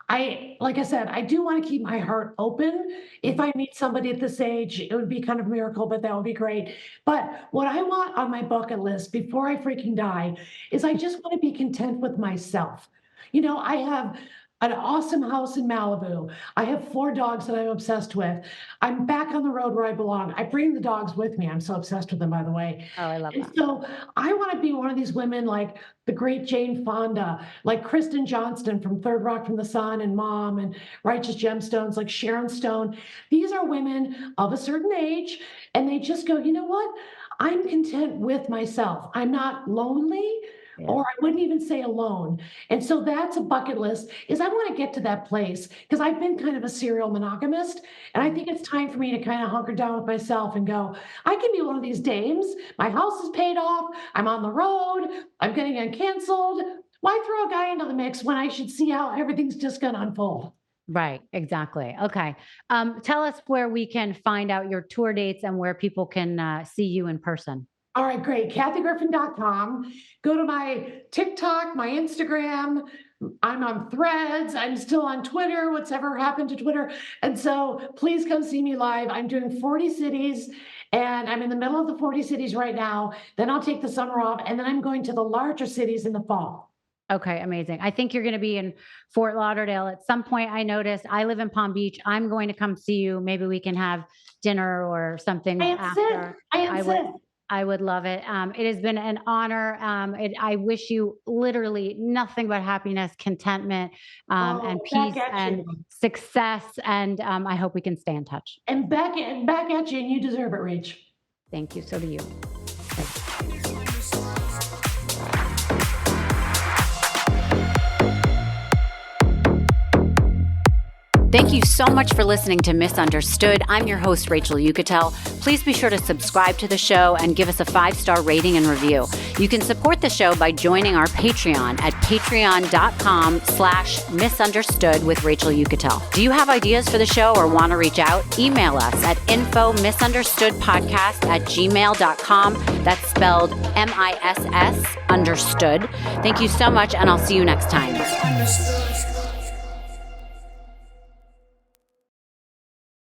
like I said, I do want to keep my heart open. If I meet somebody at this age, it would be kind of a miracle, but that would be great. But what I want on my bucket list before I freaking die is I just want to be content with myself. I have an awesome house in Malibu. I have 4 dogs that I'm obsessed with. I'm back on the road where I belong. I bring the dogs with me. I'm so obsessed with them, by the way. Oh, I love And that. so I want to be one of these women like the great Jane Fonda, like Kristen Johnston from Third Rock from the Sun and Mom and Righteous Gemstones, like Sharon Stone. These are women of a certain age, and they just go, you know what? I'm content with myself. I'm not lonely. Yeah. Or I wouldn't even say alone. And so that's a bucket list is I want to get to that place because I've been kind of a serial monogamist. And I think it's time for me to kind of hunker down with myself and go, I can be one of these dames. My house is paid off. I'm on the road. I'm getting uncanceled. Why throw a guy into the mix when I should see how everything's just going to unfold? Right. Exactly. Okay. Tell us where we can find out your tour dates and where people can see you in person. All right, great. KathyGriffin.com. Go to my TikTok, my Instagram. I'm on Threads. I'm still on Twitter. What's ever happened to Twitter? And so please come see me live. I'm doing 40 cities and I'm in the middle of the 40 cities right now. Then I'll take the summer off and then I'm going to the larger cities in the fall. Okay, amazing. I think you're going to be in Fort Lauderdale at some point. I noticed I live in Palm Beach. I'm going to come see you. Maybe we can have dinner or something I after. insist. I would love it. It has been an honor. I wish you literally nothing but happiness, contentment, and Back peace at and you. success. And I hope we can stay in touch. And back at you, and you deserve it, Rach. Thank you. So do you. Thank you so much for listening to Misunderstood. I'm your host, Rachel Uchitel. Please be sure to subscribe to the show and give us a 5-star rating and review. You can support the show by joining our Patreon at patreon.com/misunderstood with Rachel Uchitel. Do you have ideas for the show or want to reach out? Email us at info misunderstoodpodcast@gmail.com. That's spelled MISS understood. Thank you so much, and I'll see you next time.